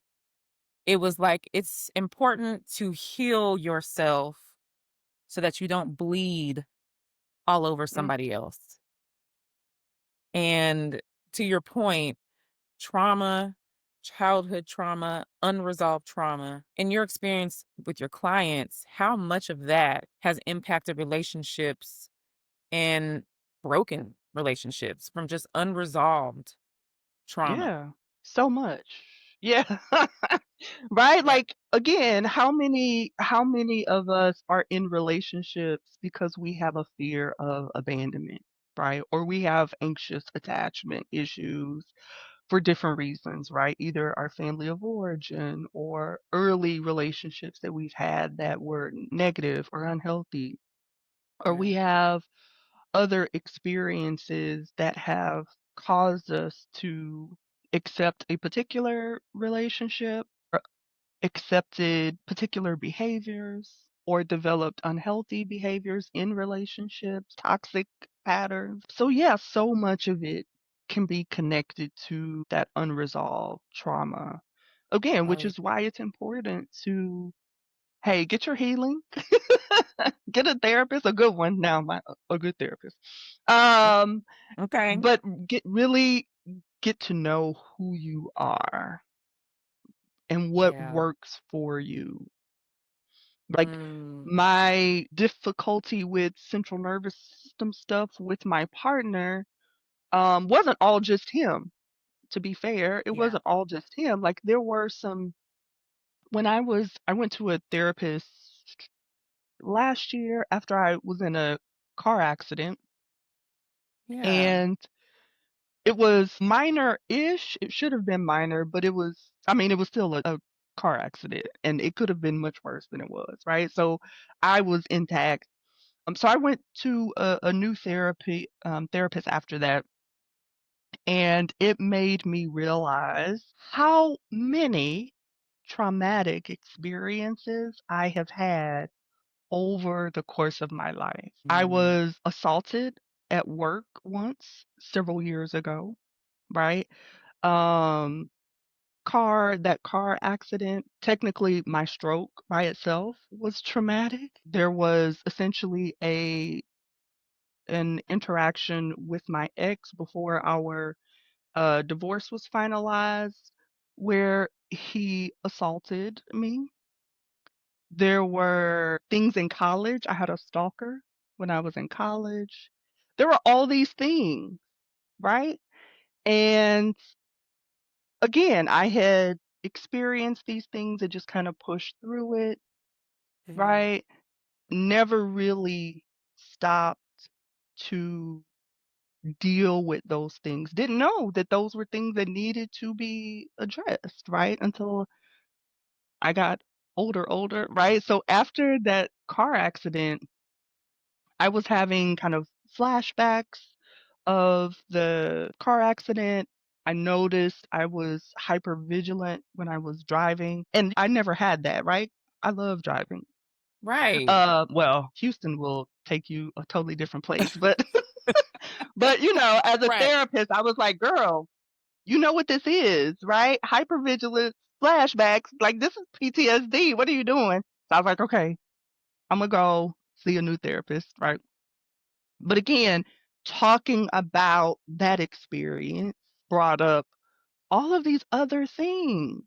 It was like it's important to heal yourself so that you don't bleed all over Mm. somebody else. And to your point, trauma, childhood trauma, unresolved trauma, in your experience with your clients, how much of that has impacted relationships and broken relationships from just unresolved trauma? Yeah. So much. Yeah. Right? Yeah. Like again, how many of us are in relationships because we have a fear of abandonment, right? Or we have anxious attachment issues for different reasons, right? Either our family of origin or early relationships that we've had that were negative or unhealthy, or Yeah. we have other experiences that have caused us to accept a particular relationship or accepted particular behaviors or developed unhealthy behaviors in relationships, toxic patterns. So, yeah, so much of it can be connected to that unresolved trauma. Again, which Oh, is why it's important to, hey, get your healing, get a therapist, a good one now, a good therapist. yeah. Um, Okay. but really get to know who you are and what Yeah. works for you. Like Mm, my difficulty with central nervous system stuff with my partner wasn't all just him. To be fair, it yeah. wasn't all just him. Like there were some when I went to a therapist last year after I was in a car accident, Yeah. and it was minor-ish. It should have been minor, but I mean, it was still a car accident, and it could have been much worse than it was, right? So I was intact. So I went to a new therapist after that, and it made me realize how many traumatic experiences I have had over the course of my life. I Mm, was assaulted at work once several years ago, right? Um, that car accident, technically my stroke by itself was traumatic. There was essentially an interaction with my ex before our divorce was finalized where he assaulted me. There were things in college. I had a stalker when I was in college. There were all these things, right? And again, I had experienced these things and just kind of pushed through it. Yeah. right? Never really stopped to deal with those things. Didn't know that those were things that needed to be addressed, right? Until I got older, right? So after that car accident, I was having kind of flashbacks of the car accident. I noticed I was hyper vigilant when I was driving, and I never had that, right? I love driving. Right. Well, Houston will take you a totally different place, but but as a Right. therapist, I was like, "Girl, you know what this is, right? Hypervigilance, flashbacks, like this is PTSD. What are you doing?" So I was like, "Okay, I'm gonna go see a new therapist," right? But again, talking about that experience brought up all of these other things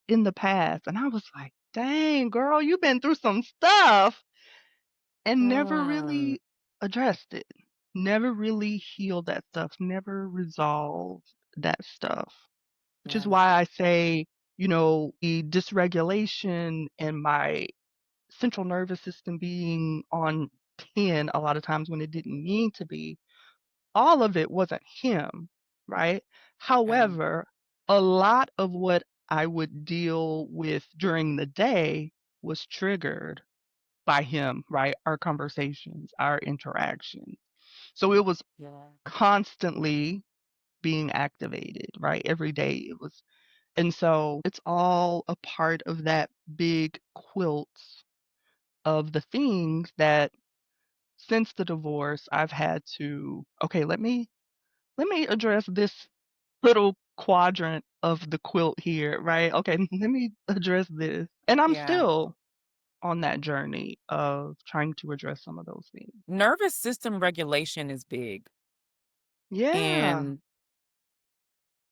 in the past, and I was like, "Dang, girl, you've been through some stuff." And never Mm, really addressed it. Never really healed that stuff, never resolved that stuff. Which is yeah. why I say, the dysregulation and my central nervous system being on 10 a lot of times when it didn't need to be, all of it wasn't him, right? Yeah. However, a lot of what I would deal with during the day was triggered by him, right? Our conversations, our interactions. So it was Yeah. constantly being activated, right? Every day it was. And so it's all a part of that big quilt of the things that since the divorce I've had to, okay, let me address this little quadrant of the quilt here, right? Okay, let me address this. And I'm Yeah. still on that journey of trying to address some of those things. Nervous system regulation is big. Yeah. And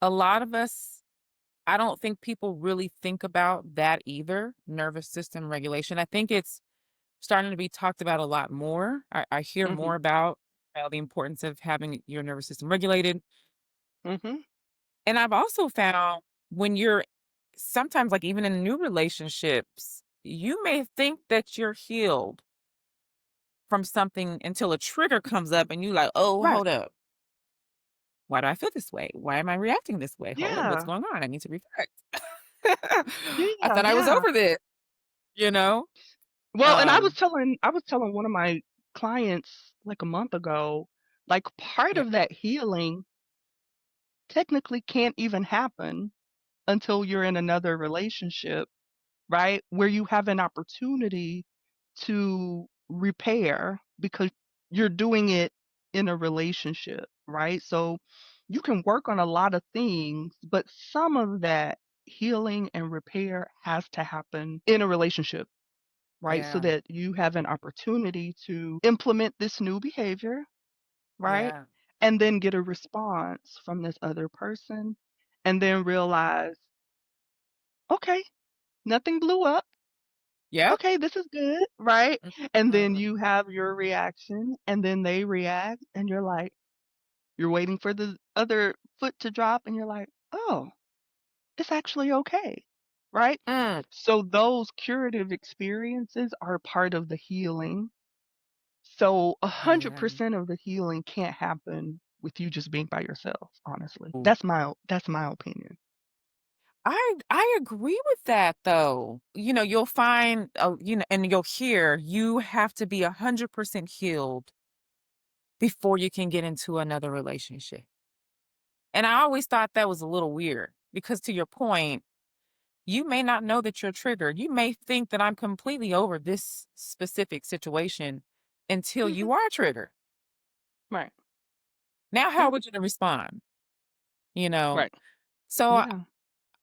a lot of us, I don't think people really think about that either. Nervous system regulation. I think it's starting to be talked about a lot more. I hear more Mhm. about the importance of having your nervous system regulated. Mhm. And I've also found when you're sometimes, like even in new relationships, you may think that you're healed from something until a trigger comes up and you like, oh, Right. hold up. Why do I feel this way? Why am I reacting this way? Hold up, what's Yeah. going on? I need to reflect. I Yeah, thought I was yeah. over this, you know? Well, and I was Um, telling I was telling one of my clients like a month ago, like part yeah, of that healing technically can't even happen until you're in another relationship, right? Where you have an opportunity to repair because you're doing it in a relationship, right? So you can work on a lot of things, but some of that healing and repair has to happen in a relationship, right? So yeah, that you have an opportunity to implement this new behavior, right? yeah. And then get a response from this other person and then realize, okay, nothing blew up. Yep. Okay, this is good, right? And then Mhm. you have your reaction and then they react and you're like, you're waiting for the other foot to drop and you're like, oh, it's actually okay, right? Mm, So those curative experiences are part of the healing. So yeah. 100% of the healing can't happen with you just being by yourself, honestly. Ooh. That's my opinion. I agree with that though. You'll find, and you'll hear you have to be 100% healed before you can get into another relationship. And I always thought that was a little weird because to your point, you may not know that you're triggered. You may think that I'm completely over this specific situation until Mhm. you are triggered. Right. Now, how Yeah. would you respond? You know, Right. so Yeah.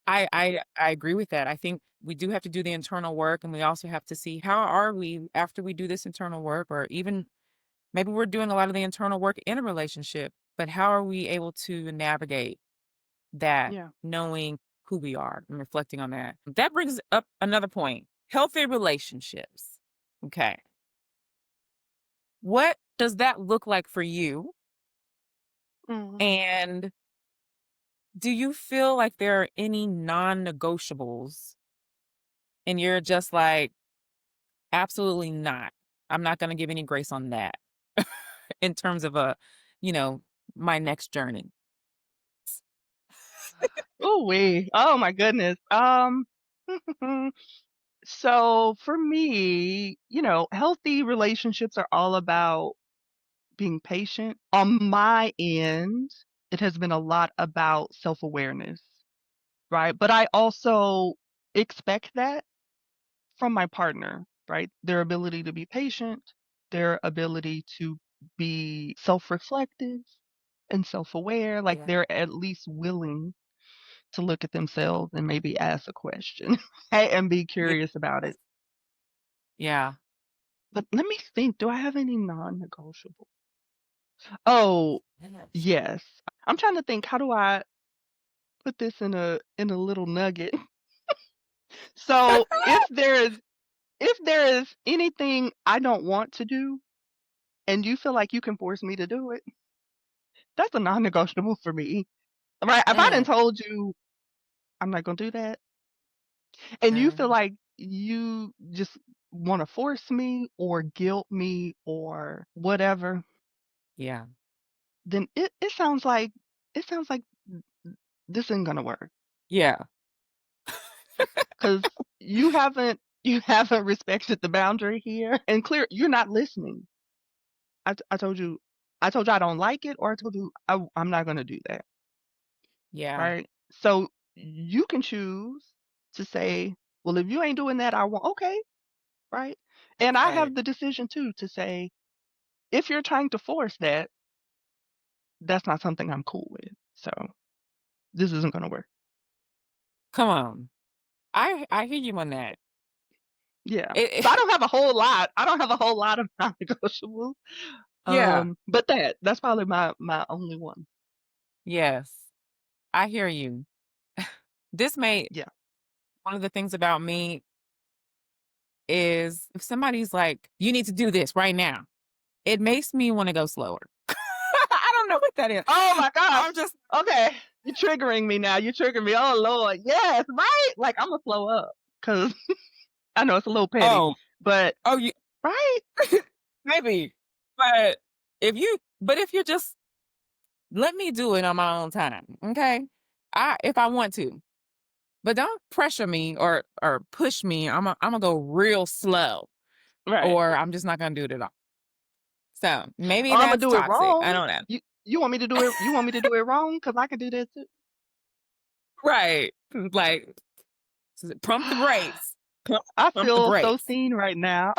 I agree with that. I think we do have to do the internal work, and we also have to see how are we after we do this internal work, or even maybe we're doing a lot of the internal work in a relationship, but how are we able to navigate that, Yeah. knowing who we are and reflecting on that? That brings up another point: healthy relationships. Okay, what does that look like for you? Mhm. And do you feel like there are any non-negotiables, and you're just like, Absolutely not. I'm not gonna give any grace on that in terms of you know, my next journey. Ooh wee. Oh my goodness. So for me, healthy relationships are all about being patient. On my end, it has been a lot about self-awareness, right? But I also expect that from my partner, right? Their ability to be patient, their ability to be self-reflective and self-aware, like Yeah. they're at least willing to look at themselves and maybe ask a question and be Yeah. curious about it. Yeah. But let me think, do I have any non-negotiable? Oh, Yes. yes. I'm trying to think, how do I put this in a little nugget? So, if there is anything I don't want to do and you feel like you can force me to do it, that's a non-negotiable for me. Right? If I done Mm, told you I'm not gonna do that and you feel mm, like you just want to force me or guilt me or whatever, yeah. then it sounds like this ain't gonna work Yeah. because you haven't respected the boundary here and clear you're not listening. I told you I don't like it, or I told you I'm not gonna do that, Yeah. right? So you can choose to say, well, if you ain't doing that, I won't. Okay, right? And I Right. have the decision too to say, if you're trying to force that, that's not something I'm cool with. So this isn't gonna work. Come on. I hear you on that. Yeah. It So I don't have a whole lot of non-negotiables. yeah. But that's probably my only one. Yes. I hear you. This may Yeah. one of the things about me is if somebody's like, "You need to do this right now," it makes me wanna go slower. I don't know what that is. Oh my gosh. I'm just Okay. You're triggering me now. You're triggering me. Oh Lord. Yes, right? Like I'm gonna slow up because I know it's a little petty, oh, but oh, you right? maybe, but if you're just let me do it on my own time, okay? If I want to, but don't pressure me or push me. I'm gonna go real slow, Right. or I'm just not gonna do it at all. So maybe Or I'm gonna that's do it toxic. I wrong. don't know. You want me to do it? You want me to do it wrong? Because I can do that too. Right? Like pump the brakes. Pump, I pump the feel so brakes. seen right now.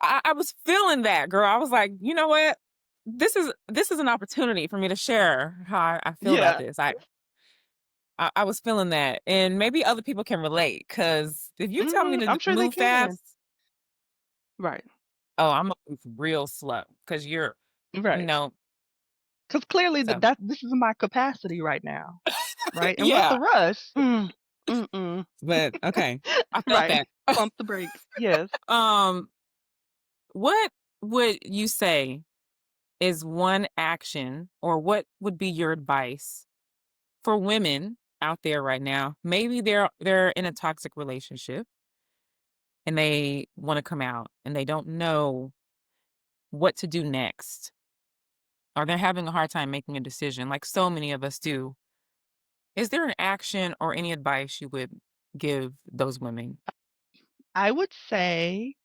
I was feeling that, girl. I was like, you know what? This is an opportunity for me to share how I feel about Yeah. this. I was feeling that, and maybe other people can relate. Cause if you tell me to I'm sure they move can. fast, Right. oh, I'm gonna move real slow. Cause you're, you Right. know, Because clearly so this is my capacity right now. Right. And what's the yeah. rush? Mm-mm. But okay, I felt Right. that. Pump the brakes. Yes. um, what would you say is one action, or what would be your advice for women out there right now? Maybe they're in a toxic relationship and they want to come out and they don't know what to do next. Or they're having a hard time making a decision like so many of us do. Is there an action or any advice you would give those women? I would say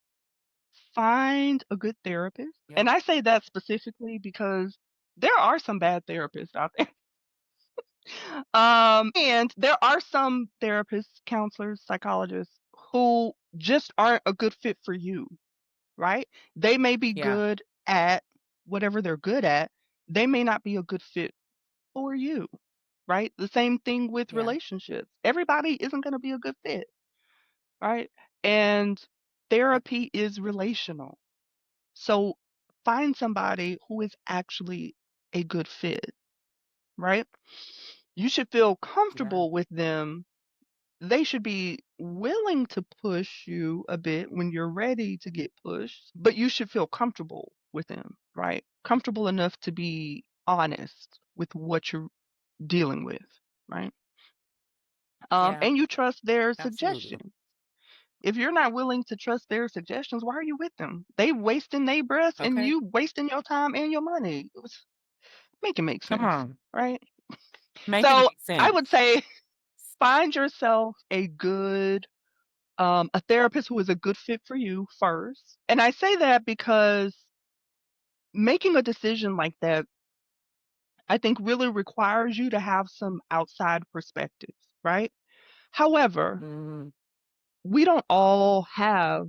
find a good therapist. Yeah. And I say that specifically because there are some bad therapists out there. And there are some therapists, counselors, psychologists who just aren't a good fit for you, right? They may be Yeah. good at whatever they're good at. They may not be a good fit for you, right? The same thing with Yeah. relationships. Everybody isn't going to be a good fit, right? And Yeah. therapy is relational. So find somebody who is actually a good fit, right? You should feel Yeah. comfortable with them. They should be willing to push you a bit when you're ready to get pushed, but you should feel comfortable with them, right? Comfortable enough to be honest with what you're dealing with, right? Yeah. And you trust their Absolutely. suggestions. If you're not willing to trust their suggestions, why are you with them? They wasting their breath and Okay. you wasting your time and your money. Make it make Come sense, on. right? Make it So make I sense. would say find yourself a therapist who is a good fit for you first. And I say that because making a decision like that, I think really requires you to have some outside perspectives, right? However, Mhm. we don't all have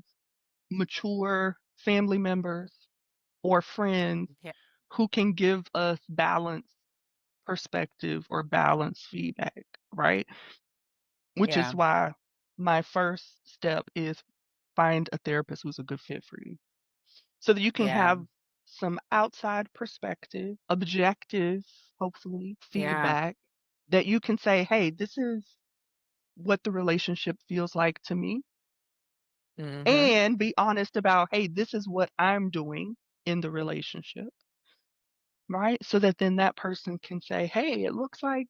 mature family members or friends Yeah. who can give us balanced perspective or balanced feedback, right? Which is Yeah. why my first step is find a therapist who's a good fit for you so that you can Yeah. have some outside perspective, objective, hopefully, Yeah. feedback that you can say, hey, this is what the relationship feels like to me, Mhm. and be honest about, hey, this is what I'm doing in the relationship, right? So that then that person can say, hey, it looks like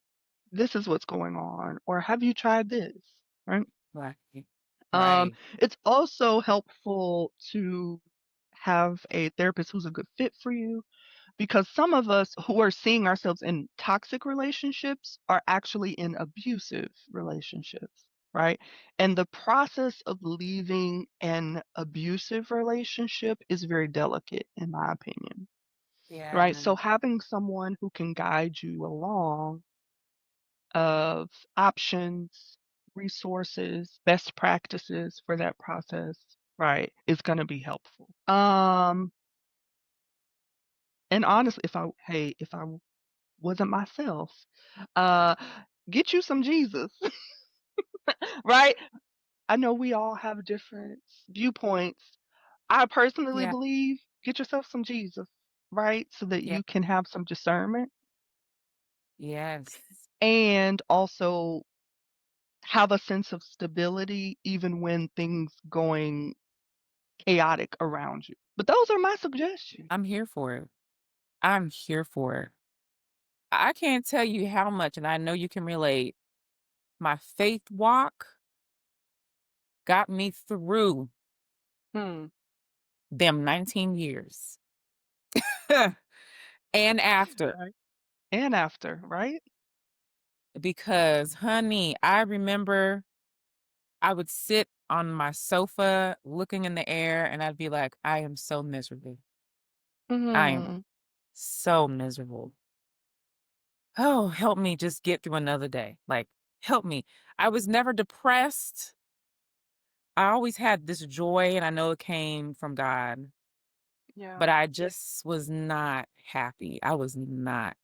this is what's going on, or have you tried this, right? Right. Um, Right. it's also helpful to have a therapist who's a good fit for you because some of us who are seeing ourselves in toxic relationships are actually in abusive relationships, right? And the process of leaving an abusive relationship is very delicate, in my opinion, Yeah. right? So having someone who can guide you along of options, resources, best practices for that process, right, is going to be helpful. And honestly, if I wasn't myself, uh, get you some Jesus, right? I know we all have different viewpoints. I personally Yeah. believe get yourself some Jesus, right? So that Yeah. you can have some discernment Yes. and also have a sense of stability even when things going chaotic around you. But those are my suggestions. I'm here for it. I'm here for it. I can't tell you how much, and I know you can relate. My faith walk got me through Hmm. them 19 years and after. Right. And after, right? Because, honey, I remember I would sit on my sofa looking in the air and I'd be like, I am so miserable. I am Mhm. so miserable. Oh, help me just get through another day. Like, help me. I was never depressed. I always had this joy, and I know it came from God, Yeah. but I just was not happy. I was not.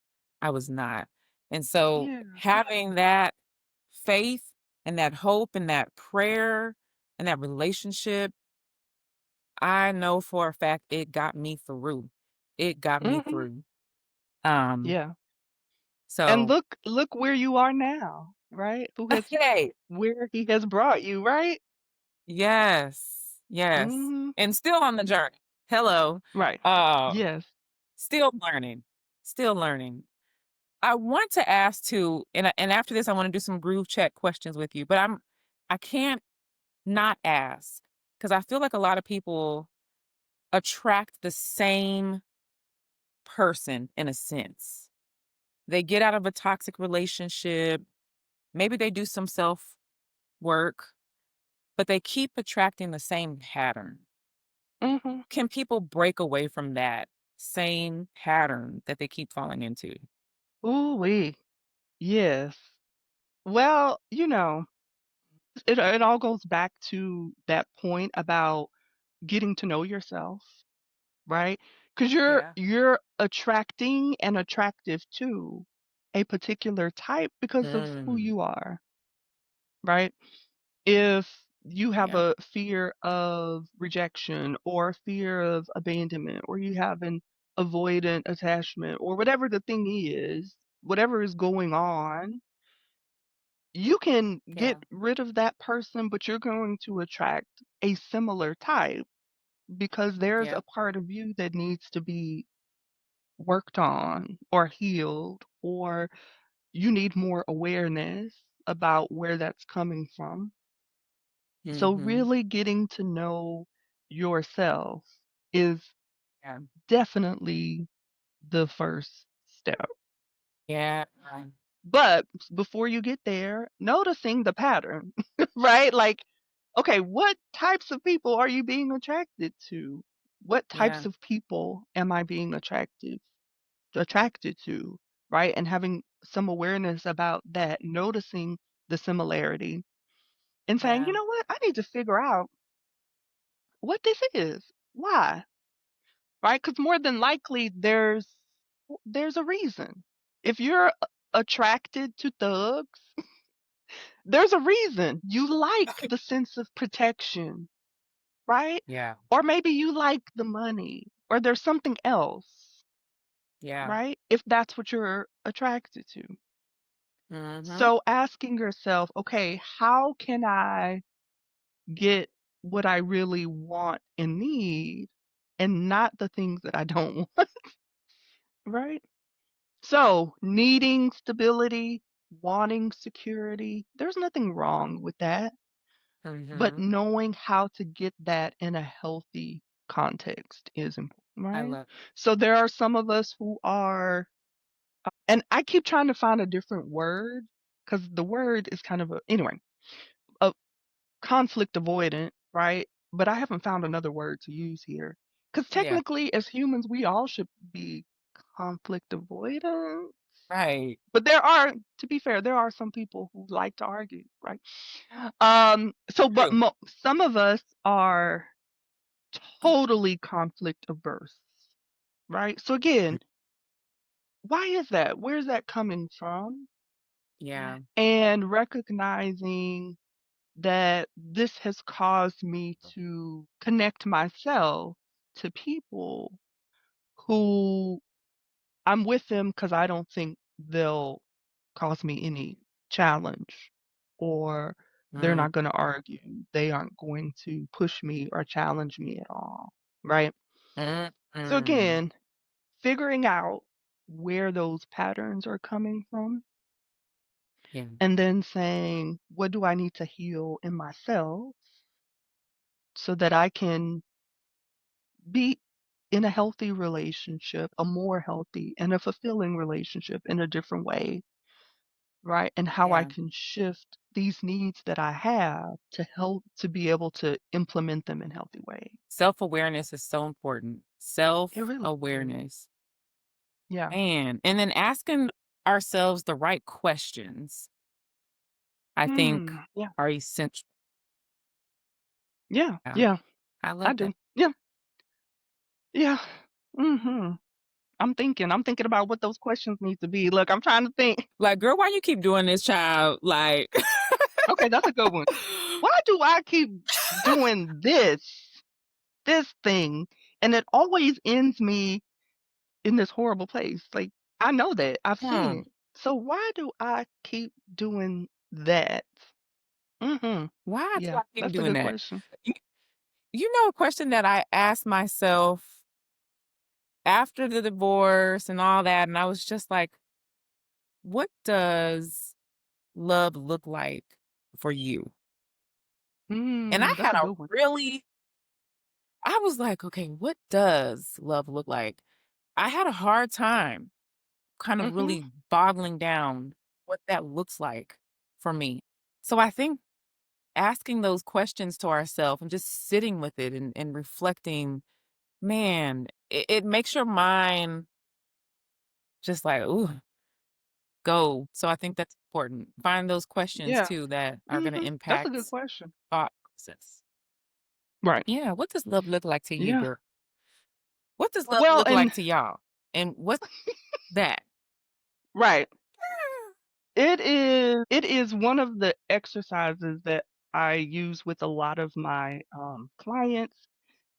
I was not. And so Yeah. having that faith and that hope and that prayer and that relationship, I know for a fact it got me through. It got me Mhm. through. Um, Yeah. And so look where you are now, right? hey, Where he has brought you, right? yes, yes. Mhm. And still on the journey. Hello. Right. Uh, Yes. still learning. Still learning. I want to ask too, and after this, I want to do some groove check questions with you. But I can't not ask because I feel like a lot of people attract the same person in a sense. They get out of a toxic relationship. Maybe they do some self work, but they keep attracting the same pattern. Mhm. Can people break away from that same pattern that they keep falling into? Ooh-wee. Yes. Well, it all goes back to that point about getting to know yourself, right? Because Yeah. you're attracting and attractive to a particular type because of who Mm, you are, right? If you have yeah. a fear of rejection or fear of abandonment, or you have an avoidant attachment, or whatever the thing is, whatever is going on, you can get Yeah. rid of that person, but you're going to attract a similar type because there's Yeah. a part of you that needs to be worked on or healed, or you need more awareness about where that's coming from. So Mhm. really getting to know yourself is Yeah. definitely the first step. Yeah. But before you get there, noticing the pattern, right? Like, okay, what types of people are you being attracted to? What types Yeah. of people am I being attracted to, right? And having some awareness about that, noticing the similarity and saying, you Yeah. know what, I need to figure out what this is. Why? Right? Because more than likely there's a reason. If you're attracted to thugs, there's a reason. You like the sense of protection, right? Yeah. Or maybe you like the money, or there's something else, Yeah. right? If that's what you're attracted to. Mhm. So asking yourself, okay, how can I get what I really want and need and not the things that I don't want, right? So needing stability, wanting security, there's nothing wrong with that, but Mhm. knowing how to get that in a healthy context is important, I right? love So there are some of us who are, and I keep trying to find a different word because the word is kind of a, anyway, a conflict avoidant, right? But I haven't found another word to use here. Because Yeah. technically, as humans, we all should be conflict avoidant. Right. But to be fair, there are some people who like to argue, right? But True. some of us are totally conflict averse, right? So again, why is that? Where's that coming from? Yeah. And recognizing that this has caused me to connect myself to people who I'm with them because I don't think they'll cause me any challenge or they're Mm. not going to argue. They aren't going to push me or challenge me at all. Right. Mm. So, Mm. again, figuring out where those patterns are coming from Yeah. and then saying, what do I need to heal in myself so that I can be in a healthy relationship, a more healthy and a fulfilling relationship in a different way, right? And how I Yeah. can shift these needs that I have to help to be able to implement them in healthy ways. Self-awareness is so important. It really is. Self-awareness. Yeah. Man, and then asking ourselves the right questions, I think Yeah. are essential. Yeah. Yeah. Yeah. I I love do. that. Yeah. Yeah. Mhm. I'm thinking about what those questions need to be. Look, I'm trying to think. Like, girl, why you keep doing this, child? Like, Okay, that's a good one. Why do I keep doing this thing, and it always ends me in this horrible place? Like, I know that. I've seen hmm, it. So why do I keep doing that? Mhm. why do Yeah, I keep that's a doing good that? question. You, you know, a question that I asked myself after the divorce and all that, and I was just like, what does love look like for you? And That's a good one. I was like, okay, what does love look like? I had a hard time kind of Mhm. really boggling down what that looks like for me. So I think asking those questions to ourselves and just sitting with it and reflecting, man, it makes your mind just like, ooh, go. So I think that's important. Find those questions Yeah. too that are going to That's a good impact question. thought process. Right. Yeah. What does love look like to you, Yeah. girl? What does love Well, look like and to y'all? And what's that? right. It is one of the exercises that I use with a lot of my clients.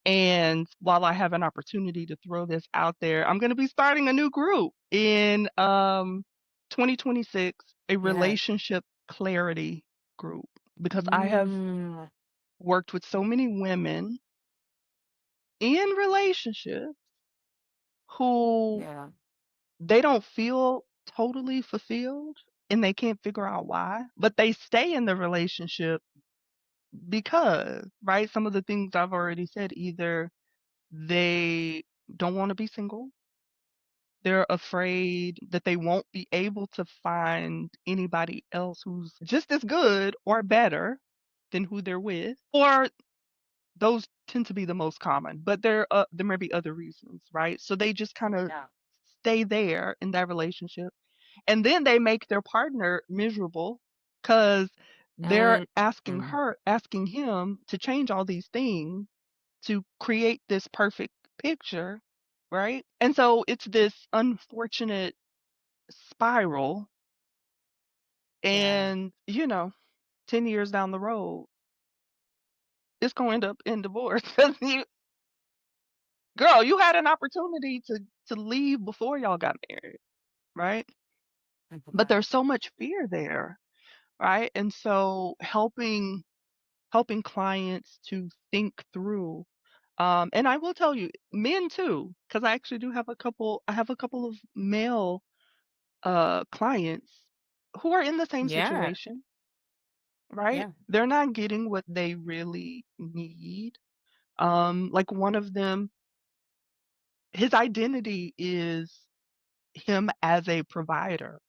And while I have an opportunity to throw this out there, I'm going to be starting a new group in 2026, a Yeah. relationship clarity group, because I have Mm, worked with so many women in relationships who yeah. they don't feel totally fulfilled and they can't figure out why, but they stay in the relationship because, right, some of the things I've already said, either they don't want to be single, they're afraid that they won't be able to find anybody else who's just as good or better than who they're with, or those tend to be the most common, but there may be other reasons, right? So they just kind of Yeah. stay there in that relationship, and then they make their partner miserable because they're Mm. asking him to change all these things to create this perfect picture, right? And so it's this unfortunate spiral, Yeah. and 10 years down the road, it's going to end up in divorce because girl, you had an opportunity to leave before y'all got married, right? But Mhm. there's so much fear there, right? And so helping clients to think through, and I will tell you, men too, because I have a couple of male clients who are in the same Yeah. situation, right? Yeah. They're not getting what they really need. Like one of them, his identity is him as a provider,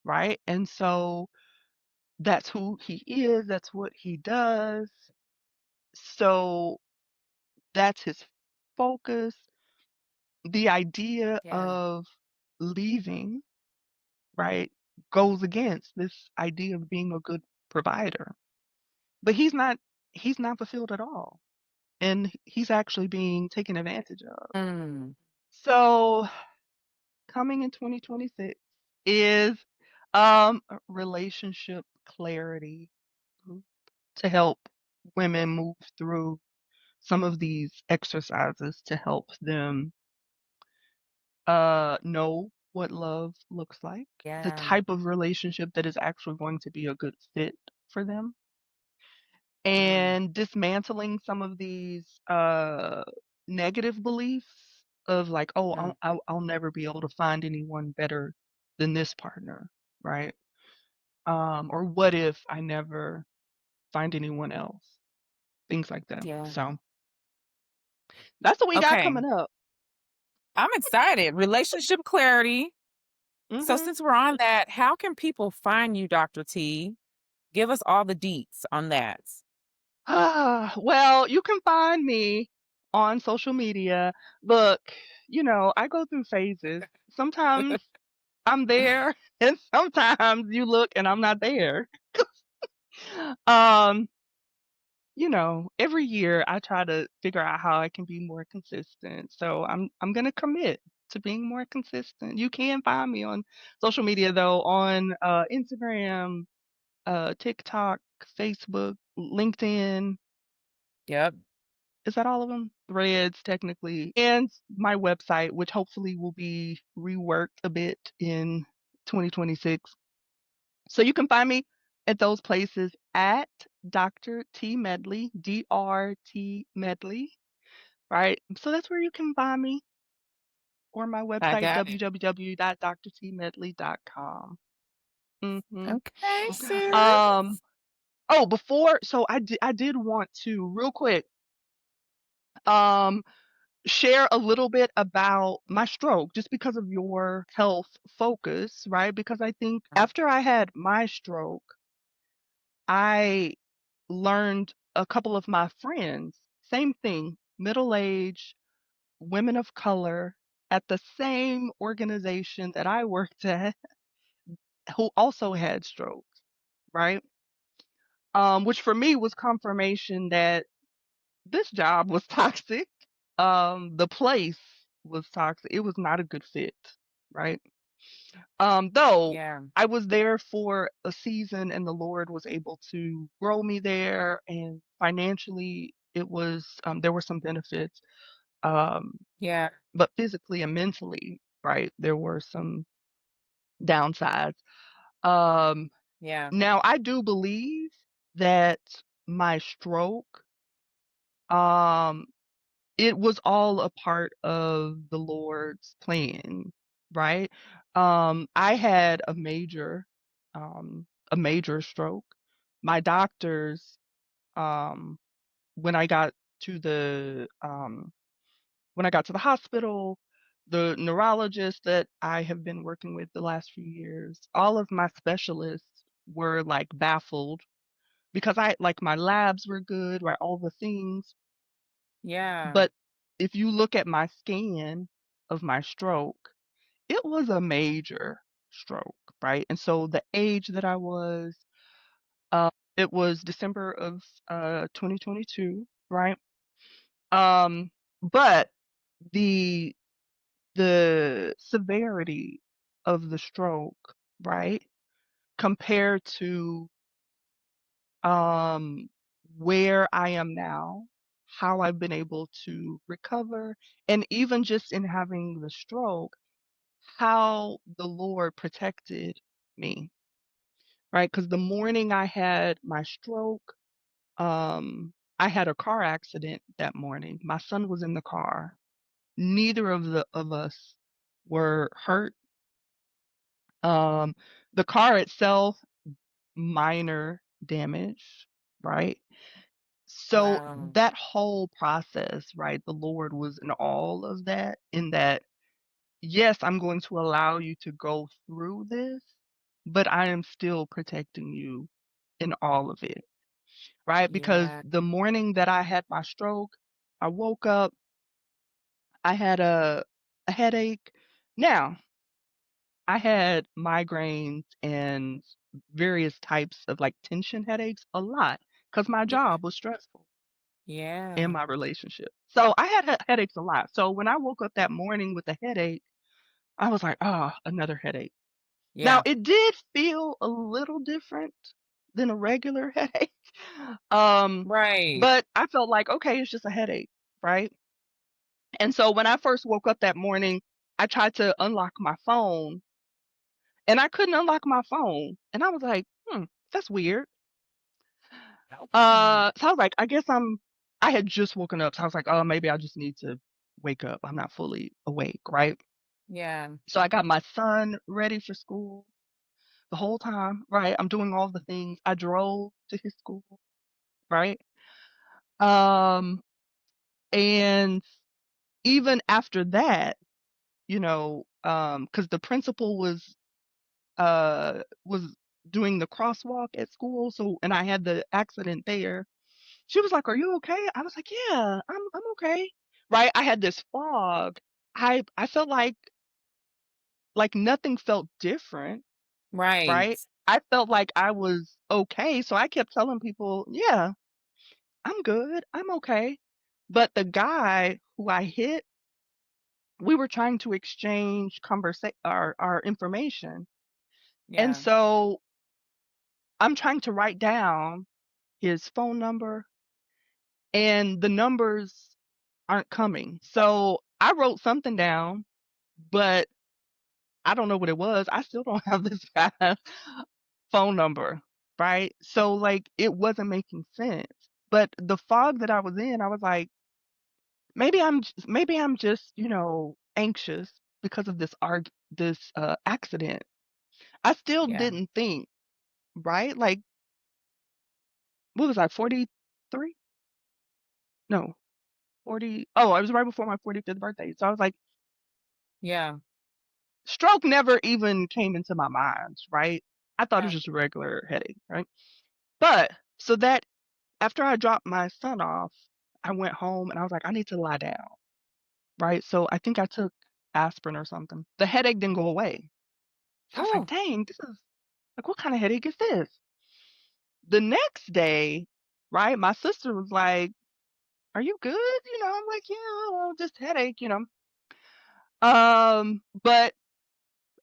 right? And so that's who he is, that's what he does. So that's his focus. The idea Yeah. of leaving, right, goes against this idea of being a good provider. But he's not fulfilled at all. And he's actually being taken advantage of. Mm. So coming in 2026 is a relationship clarity group to help women move through some of these exercises to help them know what love looks like, the Yeah. type of relationship that is actually going to be a good fit for them, Mm. and dismantling some of these negative beliefs of like, oh, Mm. I'll never be able to find anyone better than this partner, right? Or what if I never find anyone else? Things like that. Yeah. So that's what we got Okay. coming up. I'm excited. Relationship clarity. So Hmm. since we're on that, how can people find you, Dr. T? Give us all the deets on that. Well, you can find me on social media. Look, I go through phases. Sometimes I'm there, and sometimes you look and I'm not there. Um, every year I try to figure out how I can be more consistent. So I'm gonna commit to being more consistent. You can find me on social media though, on Instagram, TikTok, Facebook, LinkedIn. Yep. Is that all of them? Threads, technically, and my website, which hopefully will be reworked a bit in 2026. So you can find me at those places at Dr. T Medley, DRT Medley, right? So that's where you can find me, or my I website, got it. www.drtmedley.com. Mm-hmm. Okay, Um, sis. oh, so I did want to real quick, um, share a little bit about my stroke just because of your health focus, right? Because I think after I had my stroke, I learned a couple of my friends, same thing, middle age, women of color at the same organization that I worked at who also had strokes, right? Which for me was confirmation that this job was toxic. The place was toxic. It was not a good fit, right? Though Yeah. I was there for a season and the Lord was able to grow me there, and financially it was there were some benefits. Um, Yeah. but physically and mentally, right, there were some downsides. Um, Yeah. Now I do believe that my stroke, um, it was all a part of the Lord's plan, right? I had a major stroke. My doctors Um, when I got to the when I got to the hospital, the neurologist that I have been working with the last few years, all of my specialists were like baffled because I like my labs were good, right? All the things. Yeah. But if you look at my scan of my stroke, it was a major stroke, right? And so the age that I was, it was December of 2022, right? But the the severity of the stroke, right, compared to um where I am now, how I've been able to recover, and even just in having the stroke, how the Lord protected me, right? Because the morning I had my stroke, I had a car accident that morning. My son was in the car. Neither of us were hurt. Um, the car itself, minor damage, right? So Wow. that whole process, right? The Lord was in all of that, in that, yes, I'm going to allow you to go through this, but I am still protecting you in all of it, right? Because Yeah. the morning that I had my stroke, I woke up, I had a headache. Now, I had migraines and various types of like tension headaches a lot because my Yeah. job was stressful in Yeah. my relationship. So I had headaches a lot. So when I woke up that morning with a headache, I was like, ah, another headache. Now Yeah. it did feel a little different than a regular headache. Right. But I felt like, okay, it's just a headache, right? And so when I first woke up that morning, I tried to unlock my phone and I couldn't unlock my phone. And I was like, that's weird. So I was like, I had just woken up. So I was like, oh, maybe I just need to wake up. I'm not fully awake, right? Yeah. So I got my son ready for school the whole time, right? I'm doing all the things. I drove to his school, right? Um, and even after that, because the principal was doing the crosswalk at school, so and I had the accident there. She was like, "Are you okay?" I was like, "Yeah, I'm okay." Right? I had this fog. I felt like nothing felt different, Right. right? I felt like I was okay, so I kept telling people, "Yeah, I'm good. I'm okay." But the guy who I hit, we were trying to exchange our information. And Yeah. so I'm trying to write down his phone number and the numbers aren't coming. So I wrote something down, but I don't know what it was. I still don't have this guy's phone number, right? So like it wasn't making sense. But the fog that I was in, I was like, maybe I'm just, anxious because of this accident. I still Yeah. didn't think, right? Like what was I, 43? No, 40. Oh, I was right before my 45th birthday. So I was like, Yeah. stroke never even came into my mind, right? I thought it was Yeah. just a regular headache, right? But so that after I dropped my son off, I went home and I was like, I need to lie down, right? So I think I took aspirin or something. The headache didn't go away. So I was like, Oh. dang, this is like, what kind of headache is this? The next day, right, my sister was like, are you good? I'm like, yeah, well, just headache. But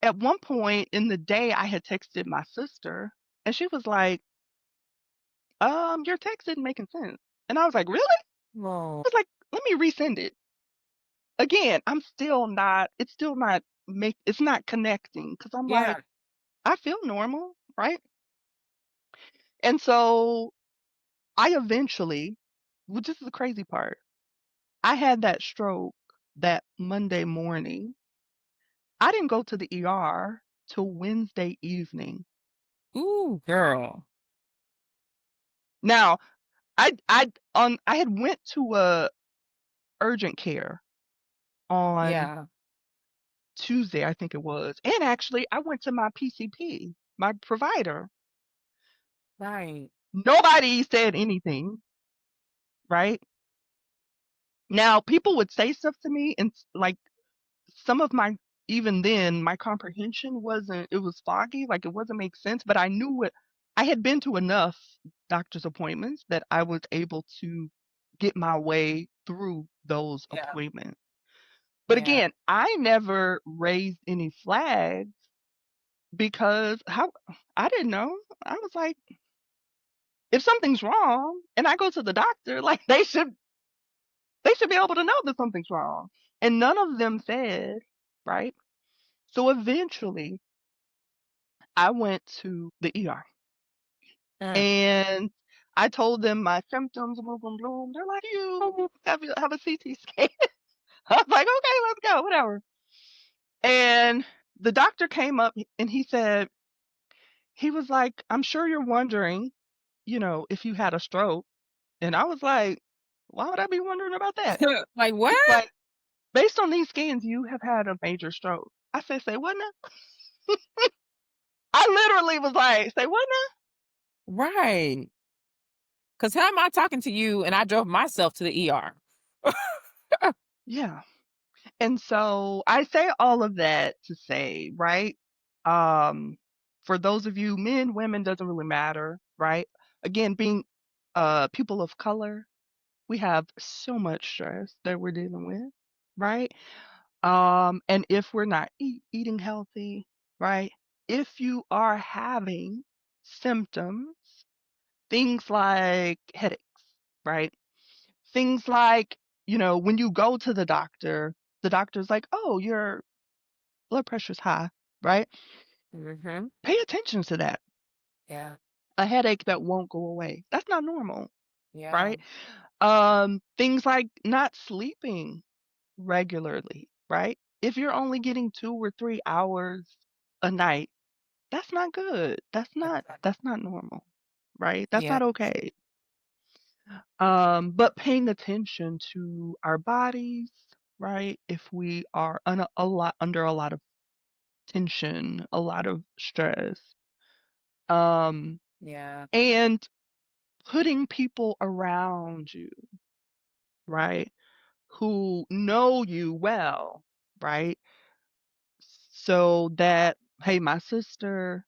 at one point in the day, I had texted my sister, and she was like, your text isn't making sense. And I was like, really? I Whoa. was like, let me resend it. Again, it's still not it's not connecting because I'm like, Yeah. I feel normal, right? And so I eventually, which is the crazy part, I had that stroke that Monday morning. I didn't go to the ER till Wednesday evening. Ooh, girl. Now, I had went to a urgent care on Yeah. Tuesday, I think it was, and actually, I went to my PCP, my provider. Right. Nobody said anything, right? Now, people would say stuff to me, and like some of my even then, my comprehension wasn't. It was foggy, like it wasn't make sense. But I knew what I had been to enough doctor's appointments that I was able to get my way through those Yeah. appointments. But Yeah. again, I never raised any flags because how I didn't know. I was like, if something's wrong and I go to the doctor, like they should be able to know that something's wrong. And none of them said, right? So eventually I went to the ER Mm. and I told them my symptoms, boom, boom, boom. They're like, you have a CT scan. I was like, okay, let's go, whatever. And the doctor came up and he was like, I'm sure you're wondering, if you had a stroke. And I was like, why would I be wondering about that? Like what? He's like, based on these scans, you have had a major stroke. I said, say what now? I literally was like, say what now? Right. Because how am I talking to you and I drove myself to the ER? Yeah. And so I say all of that to say, right? Um, for those of you, men, women, doesn't really matter, right? Again, being people of color, we have so much stress that we're dealing with, right? And if we're not eating healthy, right? If you are having symptoms, things like headaches, right? Things like, when you go to the doctor's like, "Oh, your blood pressure's high," right? Mm-hmm. Pay attention to that. Yeah. A headache that won't go away. That's not normal, Yeah. right? Things like not sleeping regularly, right? If you're only getting 2 or 3 hours a night, that's not good. That's not That's- that's not normal, right? That's Yeah. not okay. But paying attention to our bodies, right? If we are under a lot of tension, a lot of stress, um, Yeah. and putting people around you, right, who know you well, right? So that, hey, my sister,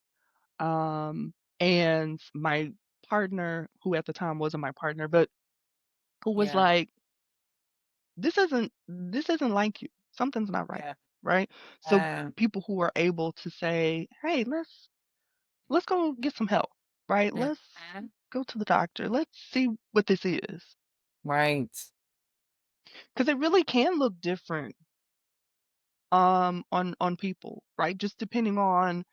and my partner, who at the time wasn't my partner, but who was Yeah. like, this isn't like you. Something's not right, Yeah. right? So Um, people who are able to say, "Hey, let's go get some help." Right? Let's mhm. go to the doctor. Let's see what this is. Right. Cuz it really can look different on people, right? Just depending on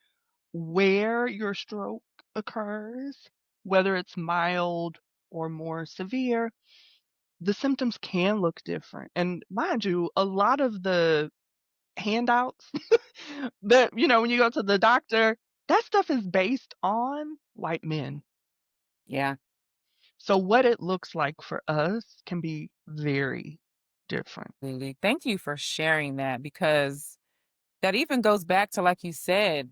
where your stroke occurs, whether it's mild or more severe, the symptoms can look different. And mind you, a lot of the handouts that, when you go to the doctor, that stuff is based on white men. Yeah. So what it looks like for us can be very different. Absolutely. Thank you for sharing that because that even goes back to, like you said,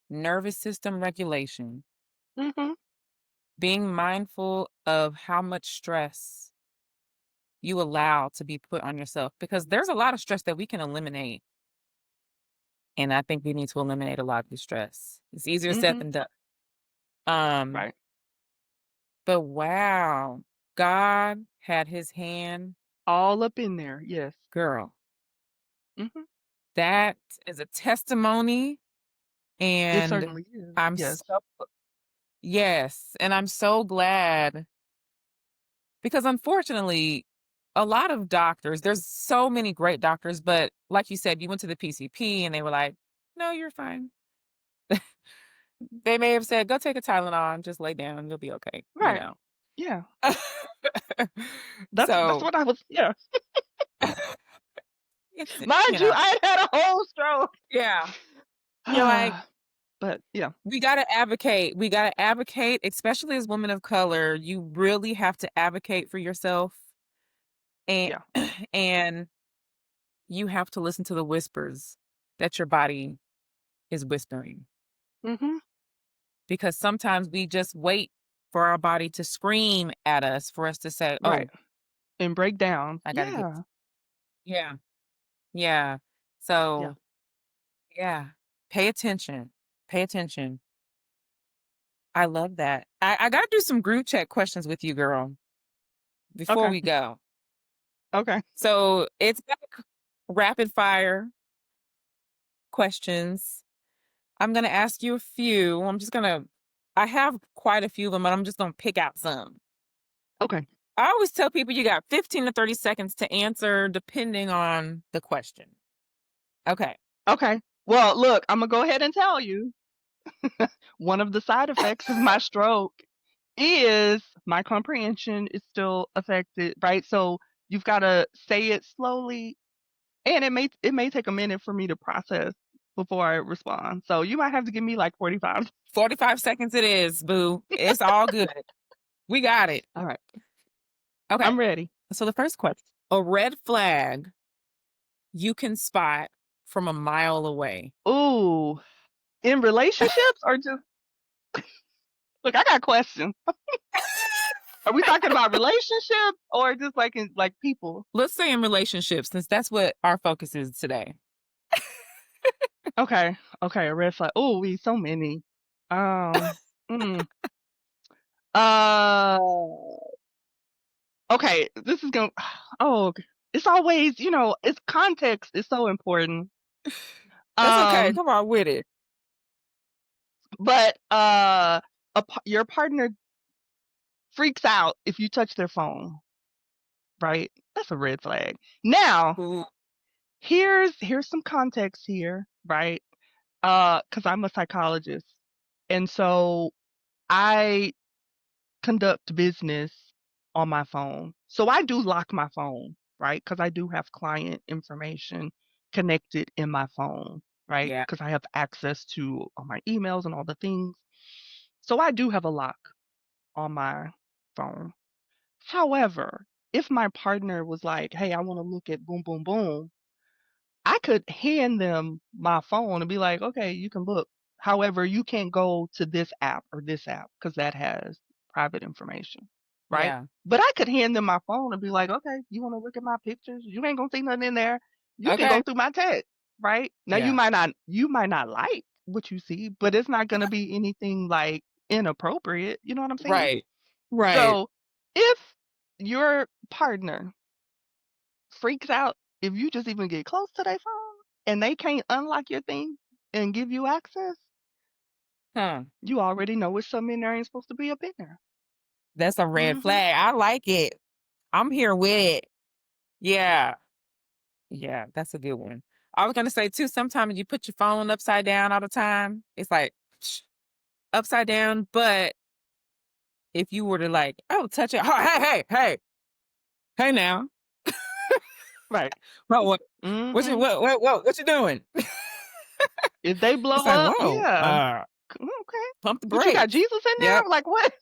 nervous system regulation, Mhm. being mindful of how much stress you allow to be put on yourself because there's a lot of stress that we can eliminate. And I think we need to eliminate a lot of the stress. It's easier said Mhm. than done. Um, Right. but wow, God had his hand, All up in there. Yes. girl. Mhm. That is a testimony. It And certainly is. I'm Yes. so, yes. And I'm so glad because unfortunately, a lot of doctors, there's so many great doctors, but like you said, you went to the PCP and they were like, no, you're fine. They may have said, go take a Tylenol and just lay down, you'll be okay, you Right. know. Yeah. That's So what I was, yeah. it's, Mind you, I had a whole stroke. yeah, you're like, But yeah, We gotta advocate. We gotta advocate, especially as women of color. You really have to advocate for yourself, and yeah. and you have to listen to the whispers that your body is whispering. Mhm. Because sometimes we just wait for our body to scream at us for us to say, Right. "Oh, And break down. I gotta get." Yeah. Yeah, yeah. Yeah. So yeah, pay attention. Pay attention. I love that. I gotta do some group chat questions with you, girl, before Okay. we go. Okay. So it's like rapid fire questions. I'm gonna ask you a few. I have quite a few of them, but I'm just gonna pick out some. Okay. I always tell people you got 15 to 30 seconds to answer depending on the question. Okay. Okay. Well, look, Imma go ahead and tell you, one of the side effects of my stroke is my comprehension is still affected, right? So you've gotta say it slowly, and it may take a minute for me to process before I respond. So you might have to give me, like, 45. 45 seconds it is, boo. It's all good. We got it. Alright. Okay. I'm ready. So the first question, a red flag you can spot from a mile away. Ooh, in relationships or just look, I got questions. Are we talking about relationships or just, like, in like, people? Let's say in relationships, since that's what our focus is today. Okay. Okay, a red flag. Ooh, we so many. Um, mm, uh, okay, this is gonna oh, it's always, it's context is so important. That's okay. Um, Come on with it. but, your partner freaks out if you touch their phone, right? That's a red flag. Now, Ooh, here's some context here, right? Because 'cause I'm a psychologist, and so I conduct business on my phone. So I do lock my phone, right? Because I do have client information connected in my phone, right? yeah. Because I have access to all my emails and all the things. So I do have a lock on my phone. However, if my partner was like, "Hey, I wanna look at boom, boom, boom," I could hand them my phone and be like, "Okay, you can look. However, you can't go to this app because that has private information," right? Yeah. But I could hand them my phone and be like, "Okay, you wanna look at my pictures? You ain't gonna see nothing in there. You can go Okay. through my text," right? Now Yeah. you might not like what you see, but it's not gonna be anything, like, inappropriate, you know what I'm saying? Right. Right. So, if your partner freaks out if you just even get close to their phone and they can't unlock your thing and give you access, Huh. you already know it's something in there ain't supposed to be up in there. That's a red Mhm. flag. I like it. I'm here with it. Yeah. Yeah. That's a good one. I was gonna say too, sometimes you put your phone upside down all the time. It's like upside down, but if you were to like, oh, touch it, hey, hey, hey, hey now. Right. What Mhm. what you doing? If they It's blow like, up, whoa, yeah. Okay. pump the What you got brakes. Jesus in there? Yep. Like what?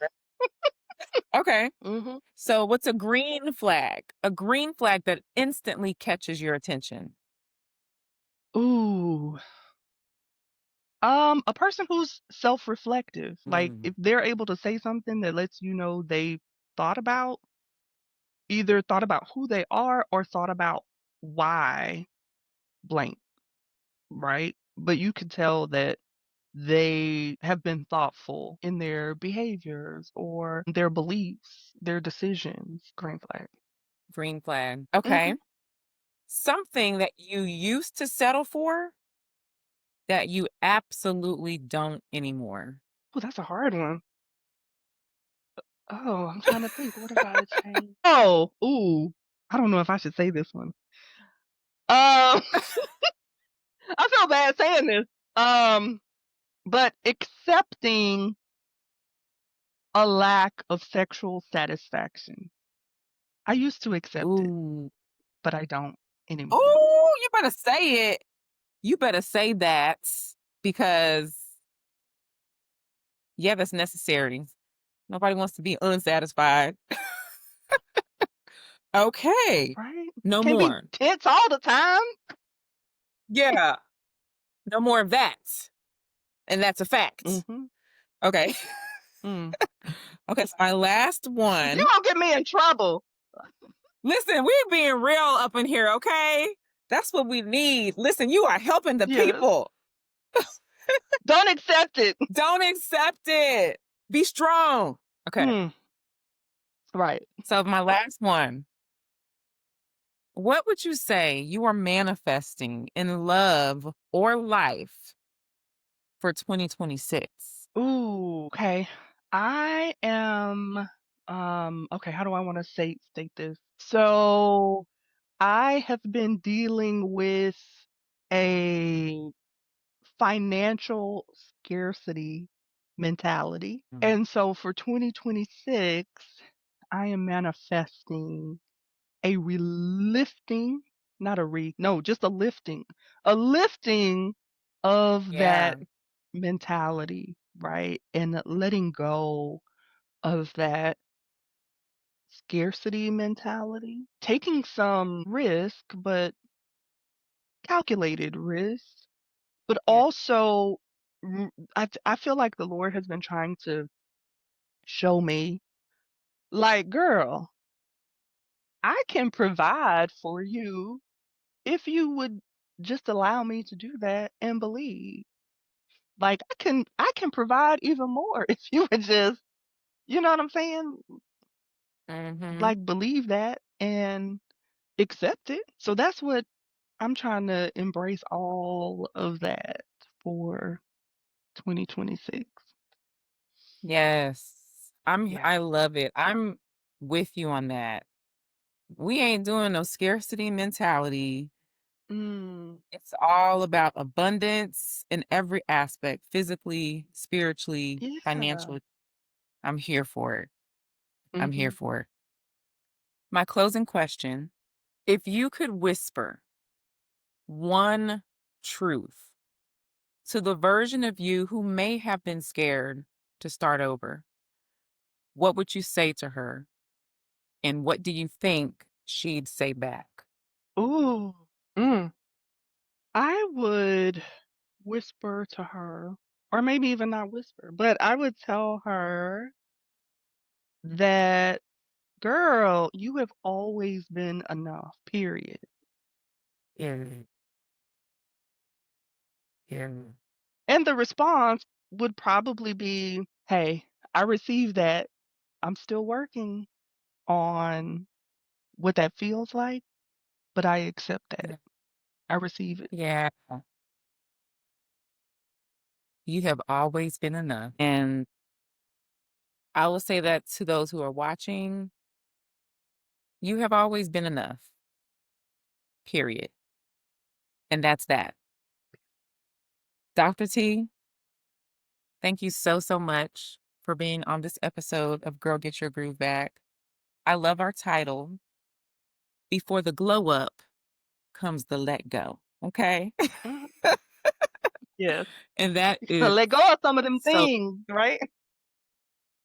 Okay. Mhm. So what's a green flag? A green flag that instantly catches your attention. Ooh. A person who's self-reflective. Like Mm, if they're able to say something that lets you know they thought about either thought about who they are or thought about why blank, right? But you can tell that they have been thoughtful in their behaviors or their beliefs, their decisions. Green flag. green flag. Mhm. Okay. Something that you used to settle for that you absolutely don't anymore. Ooh, that's a hard one. Oh, I'm trying to think. What have I changed? Oh, ooh. I don't know if I should say this one. Um, I feel bad saying this. Um, but accepting a lack of sexual satisfaction. I used to accept it, Ooh. but I don't anymore. Oh, you better say it. You better say that because Yeah, that's necessary. Nobody wants to be unsatisfied. Okay. right? No Can't be more. tense all the time. Yeah. No more of that. And that's a fact. Mm-hmm. Okay. Mm. Okay. So my last You one. gonna get me in trouble. Listen, we're being real up in here, okay? That's what we need. Listen, you are helping the Yes. people. Don't accept it. Don't accept it. Be strong. Okay. Mm. Right. So my last one. What would you say you are manifesting in love or life for 2026? Ooh, okay. I am okay, how do I want to state this? So I have been dealing with a financial scarcity mentality. And so for 2026, I am manifesting a relifting, not a re, no, just a lifting of Yeah. that mentality, right? And letting go of that scarcity mentality, taking some risk, but calculated risk, but Yeah. also I feel like the Lord has been trying to show me, like, girl, I can provide for you if you would just allow me to do that and believe. Like I can provide even more if you would just, you know what I'm saying? Mm-hmm. Like believe that and accept it. So that's what I'm trying to embrace all of that for 2026. Yes. Yeah. I love it. I'm with you on that. We ain't doing no scarcity mentality. Mm, It's all about abundance in every aspect, physically, spiritually, yeah. financially. I'm here for it. I'm here Mhm. for it. My closing question, if you could whisper one truth to the version of you who may have been scared to start over, what would you say to her? And what do you think she'd say back? Ooh. Mm. I would whisper to her, or maybe even not whisper, but I would tell her that, girl, you have always been enough, period. Yeah, yeah, And the response would probably be, hey, I received that. I'm still working on what that feels like, but I accept that. yeah, I receive it. yeah. You have always been enough. And I will say that to those who are watching, you have always been enough, period. And that's that. Dr. T, thank you so, so much for being on this episode of Girl Get Your Groove Back. I love our title. Before the glow up comes the let go. Okay. Mhm. Yes. And that So is let go of some of them so, things, right?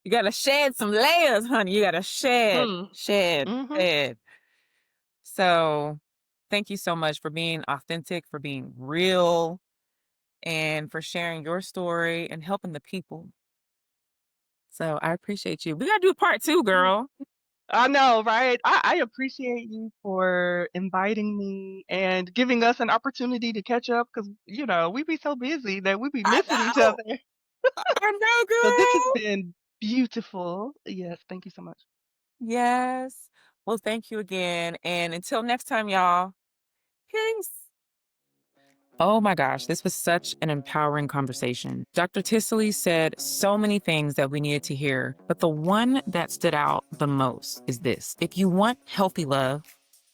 you got to shed some layers, honey. You got to shed, Hmm. shed, Mm-hmm. shed. So thank you so much for being authentic, for being real, and for sharing your story and helping the people. So I appreciate you. We got to do a part two, girl. I know, right? I appreciate you for inviting me and giving us an opportunity to catch up because, we be so busy that we be I missing each know. other. I know, So this has girl. been beautiful. Yes, thank you so much. Yes. Well, thank you again. And until next time, y'all, peace. Oh my gosh, this was such an empowering conversation. Dr. Ticily said so many things that we needed to hear, but the one that stood out the most is this. If you want healthy love,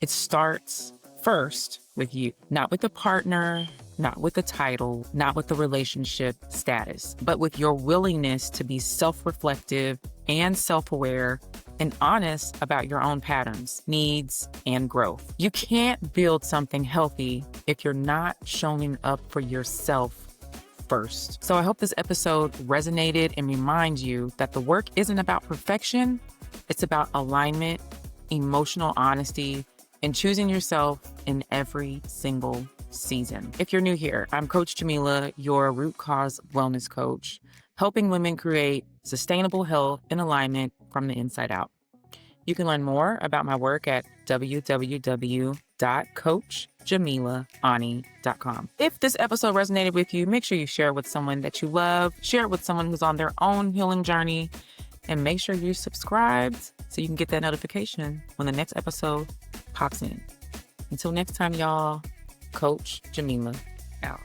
it starts first with you, not with a partner, not with a title, not with the relationship status, but with your willingness to be self-reflective and self-aware and honest about your own patterns, needs, and growth. You can't build something healthy if you're not showing up for yourself first. So I hope this episode resonated and reminds you that the work isn't about perfection. It's about alignment, emotional honesty, and choosing yourself in every single season. If you're new here, I'm Coach Jamila, your root cause wellness coach, helping women create sustainable health and alignment from the inside out. You can learn more about my work at www.coachjamilaani.com. If this episode resonated with you, make sure you share it with someone that you love, share it with someone who's on their own healing journey, and make sure you're subscribed so you can get that notification when the next episode pops in. Until next time, y'all, Coach Jamila out.